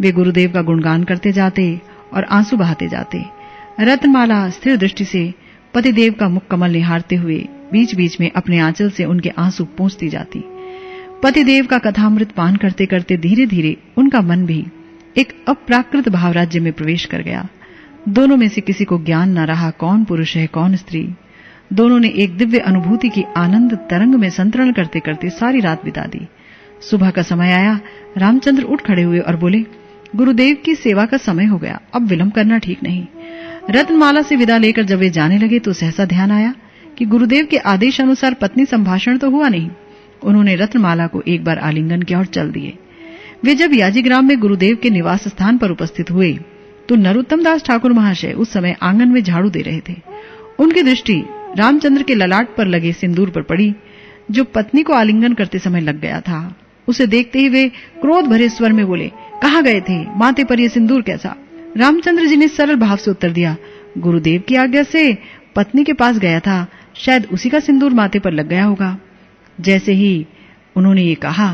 वे गुरुदेव का गुणगान करते जाते और आंसू बहाते जाते। रत्नमाला स्थिर दृष्टि से पतिदेव का मुख कमल निहारते हुए बीच बीच में अपने आंचल से उनके आंसू पोंछती जाती। पतिदेव का कथामृत पान करते करते धीरे धीरे उनका मन भी एक अप्राकृत भावराज्य में प्रवेश कर गया। दोनों में से किसी को ज्ञान न रहा कौन पुरुष है कौन स्त्री। दोनों ने एक दिव्य अनुभूति की आनंद तरंग में संतरण करते करते सारी रात बिता दी। सुबह का समय आया। रामचंद्र उठ खड़े हुए और बोले, गुरुदेव की सेवा का समय हो गया, अब विलंब करना ठीक नहीं। रत्नमाला से विदा लेकर जब वे जाने लगे तो सहसा ध्यान आया कि गुरुदेव के आदेश अनुसार पत्नी संभाषण तो हुआ नहीं। उन्होंने रत्नमाला को एक बार आलिंगन किया और चल दिए। वे जब याजीग्राम में गुरुदेव के निवास स्थान पर उपस्थित हुए तो नरोत्तम दास ठाकुर महाशय उस समय आंगन में झाड़ू दे रहे थे। उनकी दृष्टि रामचंद्र के ललाट पर लगे सिंदूर पर पड़ी, जो पत्नी को आलिंगन करते समय लग गया था। उसे देखते ही वे क्रोध भरे स्वर में बोले, कहाँ गए थे, माथे पर यह सिंदूर कैसा? रामचंद्र जी ने सरल भाव से उत्तर दिया, गुरुदेव की आज्ञा से पत्नी के पास गया था, शायद उसी का सिंदूर माथे पर लग गया होगा। जैसे ही उन्होंने ये कहा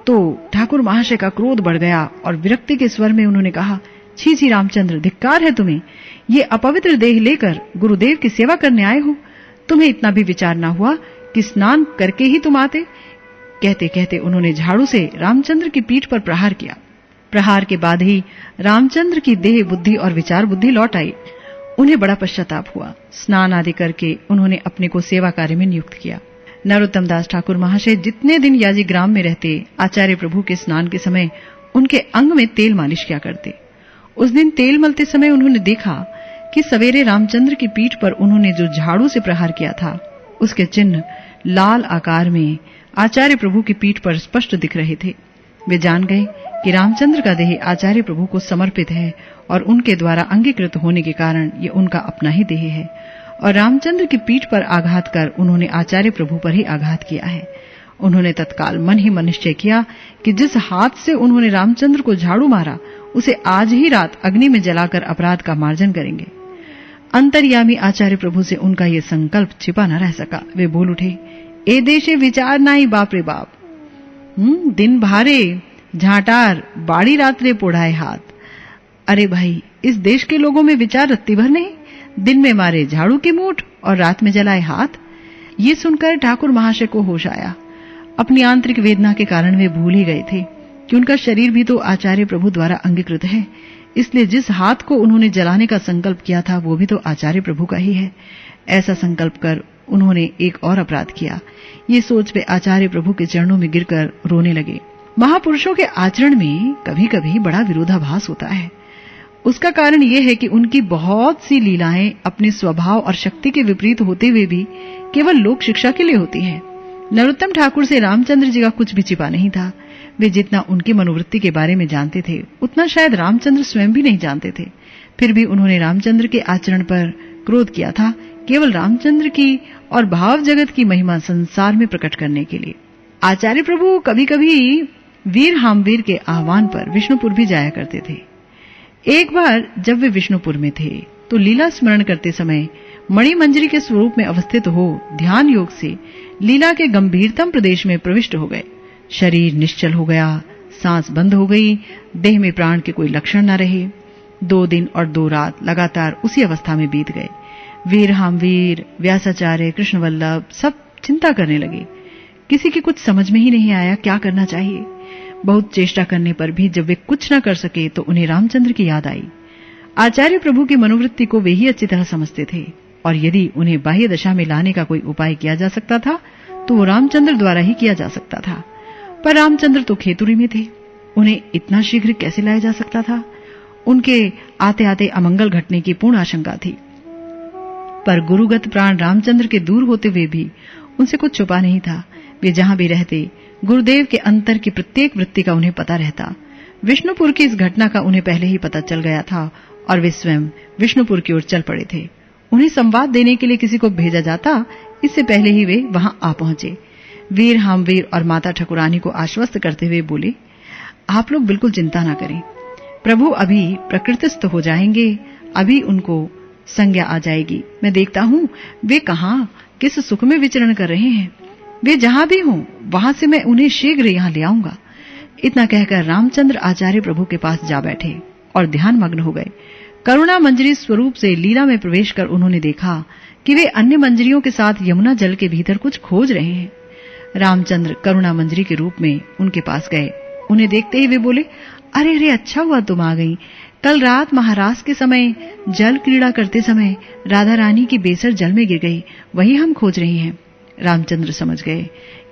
तो ठाकुर महाशय का क्रोध बढ़ गया और विरक्ति के स्वर में उन्होंने कहा, छी छी रामचंद्र, धिक्कार है तुम्हें। ये अपवित्र देह लेकर गुरुदेव की सेवा करने आए हो। तुम्हें इतना भी विचार ना हुआ कि स्नान करके ही तुम आते। कहते कहते उन्होंने झाड़ू से रामचंद्र की पीठ पर प्रहार किया। प्रहार के बाद ही रामचंद्र की देह बुद्धि और विचार बुद्धि लौट आई। उन्हें बड़ा पश्चाताप हुआ। स्नान आदि करके उन्होंने अपने को सेवा कार्य में नियुक्त किया। नरोत्तम दास ठाकुर महाशय जितने दिन याजीग्राम में रहते, आचार्य प्रभु के स्नान के समय उनके अंग में तेल मालिश किया करते। उस दिन तेल मलते समय उन्होंने देखा कि सवेरे रामचंद्र की पीठ पर उन्होंने जो झाड़ू से प्रहार किया था, उसके चिन्ह लाल आकार में आचार्य प्रभु की पीठ पर स्पष्ट दिख रहे थे। वे जान गए कि रामचंद्र का देह आचार्य प्रभु को समर्पित है और उनके द्वारा अंगीकृत होने के कारण ये उनका अपना ही देह है, और रामचंद्र की पीठ पर आघात कर उन्होंने आचार्य प्रभु पर ही आघात किया है। उन्होंने तत्काल मन ही मन निश्चय किया कि जिस हाथ से उन्होंने रामचंद्र को झाड़ू मारा, उसे आज ही रात अग्नि में जलाकर अपराध का मार्जन करेंगे। अंतर्यामी आचार्य प्रभु से उनका ये संकल्प छिपा न रह सका। वे बोल उठे, ए देशे विचार नाही बाप रे बाप, दिन भारे झाटार बाड़ी रात्रे पोढ़ाए हाथ। अरे भाई, इस देश के लोगों में विचार रत्ती भर नहीं, दिन में मारे झाड़ू की मूठ और रात में जलाए हाथ। ये सुनकर ठाकुर महाशय को होश आया। अपनी आंतरिक वेदना के कारण वे भूल ही गए थे कि उनका शरीर भी तो आचार्य प्रभु द्वारा अंगीकृत है, इसलिए जिस हाथ को उन्होंने जलाने का संकल्प किया था वो भी तो आचार्य प्रभु का ही है। ऐसा संकल्प कर उन्होंने एक और अपराध किया। ये सोच वे आचार्य प्रभु के चरणों में गिरकर रोने लगे। महापुरुषों के आचरण में कभी कभी बड़ा विरोधाभास होता है। उसका कारण यह है कि उनकी बहुत सी लीलाएं अपने स्वभाव और शक्ति के विपरीत होते हुए भी केवल लोक शिक्षा के लिए होती है। नरोत्तम ठाकुर से रामचंद्र जी का कुछ भी छिपा नहीं था। वे जितना उनकी मनोवृत्ति के बारे में जानते थे, उतना शायद रामचंद्र स्वयं भी नहीं जानते थे। फिर भी उन्होंने रामचंद्र के आचरण पर क्रोध किया था, केवल रामचंद्र की और भाव जगत की महिमा संसार में प्रकट करने के लिए। आचार्य प्रभु कभी कभी वीर हामवीर के आह्वान पर विष्णुपुर भी जाया करते थे। एक बार जब वे विष्णुपुर में थे तो लीला स्मरण करते समय मणिमंजरी के स्वरूप में अवस्थित हो ध्यान योग से लीला के गंभीरतम प्रदेश में प्रविष्ट हो गए। शरीर निश्चल हो गया, सांस बंद हो गई, देह में प्राण के कोई लक्षण न रहे। 2 दिन और 2 रात लगातार उसी अवस्था में बीत गए। वीर हामवीर, व्यासाचार्य, कृष्णवल्लभ सब चिंता करने लगे। किसी की कुछ समझ में ही नहीं आया क्या करना चाहिए। बहुत चेष्टा करने पर भी जब वे कुछ न कर सके तो उन्हें रामचंद्र की याद आई। आचार्य प्रभु की मनोवृत्ति को वे ही अच्छी तरह समझते थे, और यदि उन्हें बाह्य दशा में लाने का कोई उपाय किया जा सकता था तो वो रामचंद्र द्वारा ही किया जा सकता था। पर रामचंद्र तो खेतुरी में थे, उन्हें इतना शीघ्र कैसे लाया जा सकता था? उनके आते आते अमंगल घटने की पूर्ण आशंका थी। पर गुरुगत प्राण रामचंद्र के दूर होते हुए भी उनसे कुछ छुपा नहीं था। वे जहां भी रहते, गुरुदेव के अंतर की प्रत्येक वृत्ति का उन्हें पता रहता। विष्णुपुर की इस घटना का उन्हें पहले ही पता चल गया था और वे स्वयं विष्णुपुर की ओर चल पड़े थे। उन्हें संवाद देने के लिए किसी को भेजा जाता, इससे पहले ही वे वहां आ पहुंचे। वीर हामवीर और माता ठकुरानी को आश्वस्त करते हुए बोले, आप लोग बिल्कुल चिंता न करें, प्रभु अभी प्रकृतिस्थ हो जाएंगे, अभी उनको संज्ञा आ जाएगी। मैं देखता हूं वे कहां किस सुख में विचरण कर रहे हैं। वे जहां भी हों वहां से मैं उन्हें शीघ्र यहां ले आऊंगा। इतना कहकर रामचंद्र आचार्य प्रभु के पास जा बैठे और ध्यान मग्न हो गए। करुणा मंजरी स्वरूप से लीला में प्रवेश कर उन्होंने देखा कि वे अन्य मंजरियों के साथ यमुना जल के भीतर कुछ खोज रहे हैं। रामचंद्र करुणा मंजरी के रूप में उनके पास गए। उन्हें देखते ही वे बोले, अरे अरे, अच्छा हुआ तुम आ गई। कल रात महाराज के समय जल क्रीड़ा करते समय राधा रानी की बेसर जल में गिर गई, वही हम खोज रहे हैं। रामचंद्र समझ गए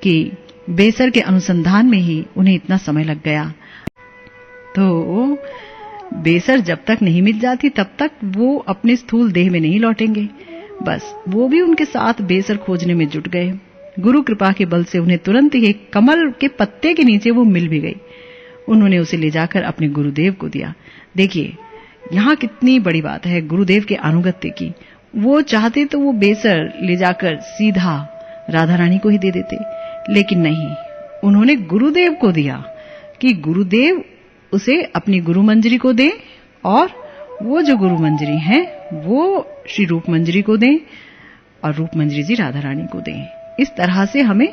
कि बेसर के अनुसंधान में ही उन्हें इतना समय लग गया। तो बेसर जब तक नहीं मिल जाती तब तक वो अपने स्थूल देह में नहीं लौटेंगे। बस वो भी उनके साथ बेसर खोजने में जुट गए। गुरु कृपा के बल से उन्हें तुरंत ही कमल के पत्ते के नीचे वो मिल भी गई। उन्होंने उसे ले जाकर अपने गुरुदेव को दिया। देखिए यहाँ कितनी बड़ी बात है गुरुदेव के अनुगत्य की। वो चाहते तो वो बेसर ले जाकर सीधा राधा रानी को ही दे देते, लेकिन नहीं, उन्होंने गुरुदेव को दिया कि गुरुदेव उसे अपनी गुरु मंजरी को दें और वो जो गुरु मंजरी है वो श्री रूप मंजरी को दें और रूप मंजरी जी राधा रानी को दें। इस तरह से हमें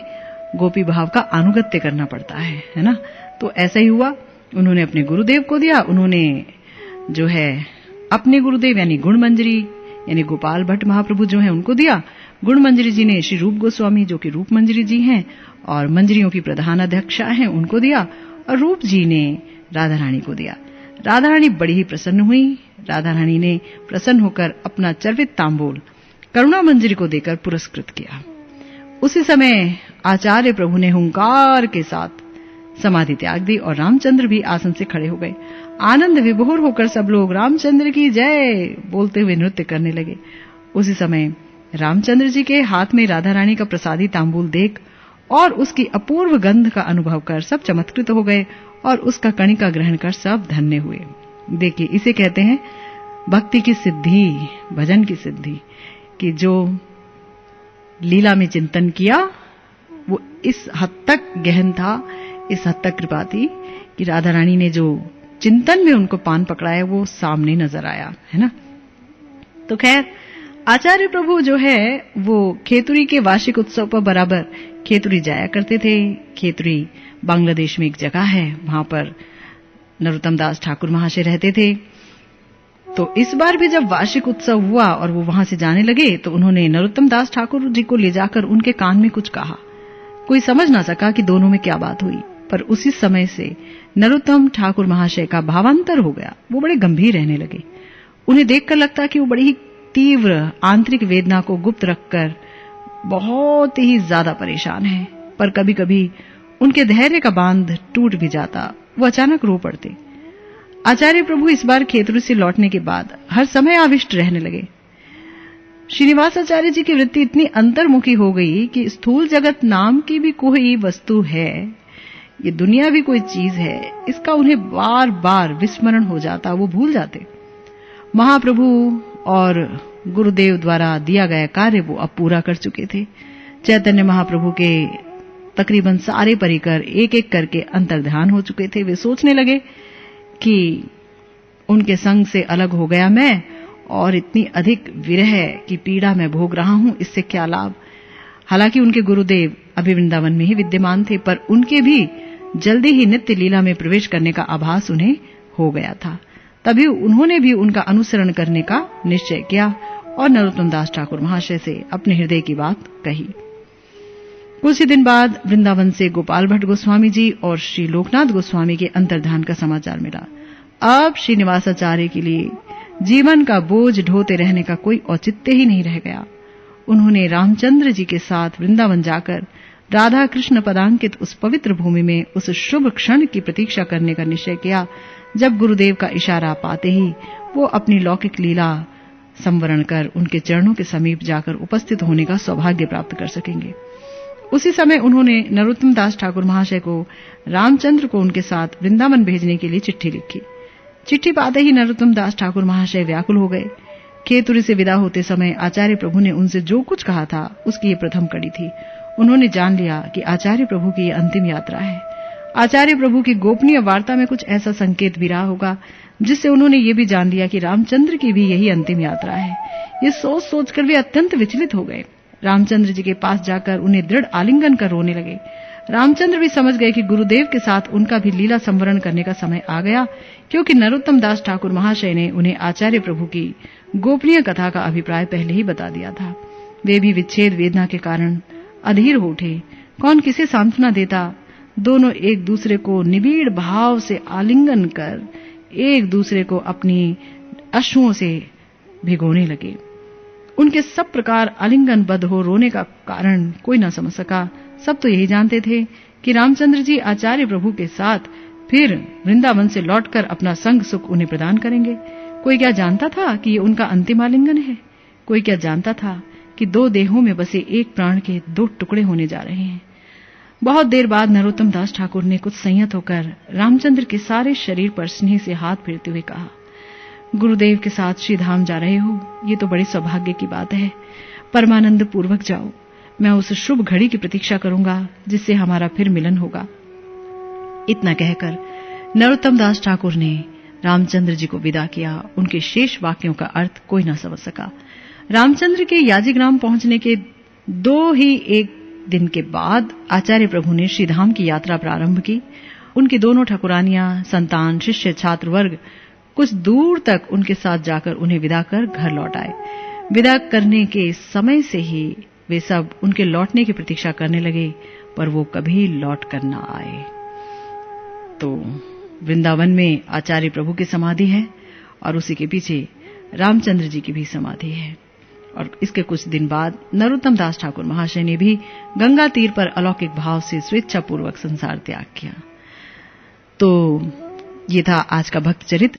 गोपी भाव का अनुगत्य करना पड़ता है ना। तो ऐसा ही हुआ, उन्होंने अपने गुरुदेव को दिया। उन्होंने जो है अपने गुरुदेव यानी गुण मंजरी यानी गोपाल भट्ट महाप्रभु जो है उनको दिया। गुण मंजरी जी ने श्री रूप गोस्वामी जो कि रूप मंजरी जी हैं और मंजरियों की प्रधान अध्यक्षा हैं उनको दिया, और रूप जी ने राधा रानी को दिया। राधा रानी बड़ी ही प्रसन्न हुई। राधा रानी ने प्रसन्न होकर अपना चर्वित तांबूल करुणा मंजरी को देकर पुरस्कृत किया। उसी समय आचार्य प्रभु ने हुंकार के साथ समाधि त्याग दी और रामचंद्र भी आसन से खड़े हो गए। आनंद विभोर होकर सब लोग रामचंद्र की जय बोलते हुए नृत्य करने लगे। उसी समय रामचंद्र जी के हाथ में राधा रानी का प्रसादी तांबूल देख और उसकी अपूर्व गंध का अनुभव कर सब चमत्कृत हो गए और उसका कणिका ग्रहण कर सब धन्य हुए। देखिए इसे कहते हैं भक्ति की सिद्धि, भजन की सिद्धि, कि जो लीला में चिंतन किया वो इस हद तक गहन था, इस हद तक कृपा थी कि राधा रानी ने जो चिंतन में उनको पान पकड़ाया वो सामने नजर आया, है ना। तो खैर आचार्य प्रभु जो है वो खेतुरी के वार्षिक उत्सव पर बराबर खेतुरी जाया करते थे। खेतुरी बांग्लादेश में एक जगह है, वहां पर नरोत्तम दास ठाकुर महाशय रहते थे। तो इस बार भी जब वार्षिक उत्सव हुआ और वो वहां से जाने लगे तो उन्होंने नरोत्तम दास ठाकुर जी को ले जाकर उनके कान में कुछ कहा। कोई समझ ना सका कि दोनों में क्या बात हुई, पर उसी समय से नरोत्तम ठाकुर महाशय का भावांतर हो गया। वो बड़े गंभीर रहने लगे। उन्हें देखकर लगता कि वो बड़ी ही तीव्र आंतरिक वेदना को गुप्त रखकर बहुत ही ज्यादा परेशान हैं। पर कभी कभी उनके धैर्य का बांध टूट भी जाता, वो अचानक रो पड़ते। आचार्य प्रभु इस बार खेतुरी से लौटने के बाद हर समय आविष्ट रहने लगे। श्रीनिवासाचार्य जी की वृत्ति इतनी अंतर्मुखी हो गई कि स्थूल जगत नाम की भी कोई वस्तु है, ये दुनिया भी कोई चीज है, इसका उन्हें बार बार विस्मरण हो जाता, वो भूल जाते। महाप्रभु और गुरुदेव द्वारा दिया गया कार्य वो अब पूरा कर चुके थे। चैतन्य महाप्रभु के तकरीबन सारे परिकर एक एक करके अंतर्ध्यान हो चुके थे। वे सोचने लगे कि उनके संग से अलग हो गया मैं और इतनी अधिक विरह की पीड़ा मैं भोग रहा हूं, इससे क्या लाभ। हालांकि उनके गुरुदेव अभी वृंदावन में ही विद्यमान थे, पर उनके भी जल्दी ही नित्य लीला में प्रवेश करने का आभास उन्हें हो गया था। तभी उन्होंने भी उनका अनुसरण करने का निश्चय किया और नरोत्तम दास ठाकुर महाशय से अपने हृदय की बात कही। कुछ ही दिन बाद वृंदावन से गोपाल भट्ट गोस्वामी जी और श्री लोकनाथ गोस्वामी के अंतर्धान का समाचार मिला। अब श्रीनिवासाचार्य के लिए जीवन का बोझ ढोते रहने का कोई औचित्य ही नहीं रह गया। उन्होंने रामचंद्र जी के साथ वृंदावन जाकर राधा कृष्ण पदांकित उस पवित्र भूमि में उस शुभ क्षण की प्रतीक्षा करने का निश्चय किया जब गुरुदेव का इशारा पाते ही वो अपनी लौकिक लीला संवरण कर उनके चरणों के समीप जाकर उपस्थित होने का सौभाग्य प्राप्त कर सकेंगे। उसी समय उन्होंने नरोत्तम दास ठाकुर महाशय को रामचंद्र को उनके साथ वृंदावन भेजने के लिए चिट्ठी लिखी। चिट्ठी पाते ही नरोत्तम दास ठाकुर महाशय व्याकुल हो गए। खेतुरी से विदा होते समय आचार्य प्रभु ने उनसे जो कुछ कहा था उसकी ये प्रथम कड़ी थी। उन्होंने जान लिया कि आचार्य प्रभु की ये अंतिम यात्रा है। आचार्य प्रभु की गोपनीय वार्ता में कुछ ऐसा संकेत भी रहा होगा जिससे उन्होंने ये भी जान लिया कि रामचंद्र की भी यही अंतिम यात्रा है। ये सोच सोचकर वे अत्यंत विचलित हो गए। रामचंद्र जी के पास जाकर उन्हें दृढ़ आलिंगन कर रोने लगे। रामचंद्र भी समझ गए कि गुरुदेव के साथ उनका भी लीला संवरण करने का समय आ गया, क्योंकि नरोत्तम दास ठाकुर महाशय ने उन्हें आचार्य प्रभु की गोपनीय कथा का अभिप्राय पहले ही बता दिया था। वे भी विच्छेद वेदना के कारण अधीर हो उठे। कौन किसे सांत्वना देता। दोनों एक दूसरे को निबिड़ भाव से आलिंगन कर एक दूसरे को अपनी अश्रुओं से भिगोने लगे। उनके सब प्रकार आलिंगनबद्ध हो रोने का कारण कोई न समझ सका। सब तो यही जानते थे कि रामचंद्र जी आचार्य प्रभु के साथ फिर वृंदावन से लौटकर अपना संग सुख उन्हें प्रदान करेंगे। कोई क्या जानता था कि ये उनका अंतिम आलिंगन है। कोई क्या जानता था कि दो देहों में बसे एक प्राण के दो टुकड़े होने जा रहे हैं। बहुत देर बाद नरोत्तम दास ठाकुर ने कुछ संयत होकर रामचंद्र के सारे शरीर पर स्नेह से हाथ फेरते हुए कहा, गुरुदेव के साथ श्री धाम जा रहे हो, ये तो बड़े सौभाग्य की बात है। परमानंद पूर्वक जाओ। मैं उस शुभ घड़ी की प्रतीक्षा करूंगा जिससे हमारा फिर मिलन होगा। इतना कहकर नरोत्तम दास ठाकुर ने रामचंद्र जी को विदा किया। उनके शेष वाक्यों का अर्थ कोई न समझ सका। रामचंद्र के याजीग्राम पहुंचने के 2 दिन के बाद आचार्य प्रभु ने श्रीधाम की यात्रा प्रारंभ की। उनकी दोनों ठाकुरानियां, संतान, शिष्य, छात्र वर्ग कुछ दूर तक उनके साथ जाकर उन्हें विदा कर घर लौट आए। विदा करने के समय से ही वे सब उनके लौटने की प्रतीक्षा करने लगे, पर वो कभी लौट कर न आए। तो वृंदावन में आचार्य प्रभु की समाधि है और उसी के पीछे रामचंद्र जी की भी समाधि है। और इसके कुछ दिन बाद नरोत्तम दास ठाकुर महाशय ने भी गंगा तीर पर अलौकिक भाव से स्वेच्छापूर्वक संसार त्याग किया। तो ये था आज का भक्त चरित्र।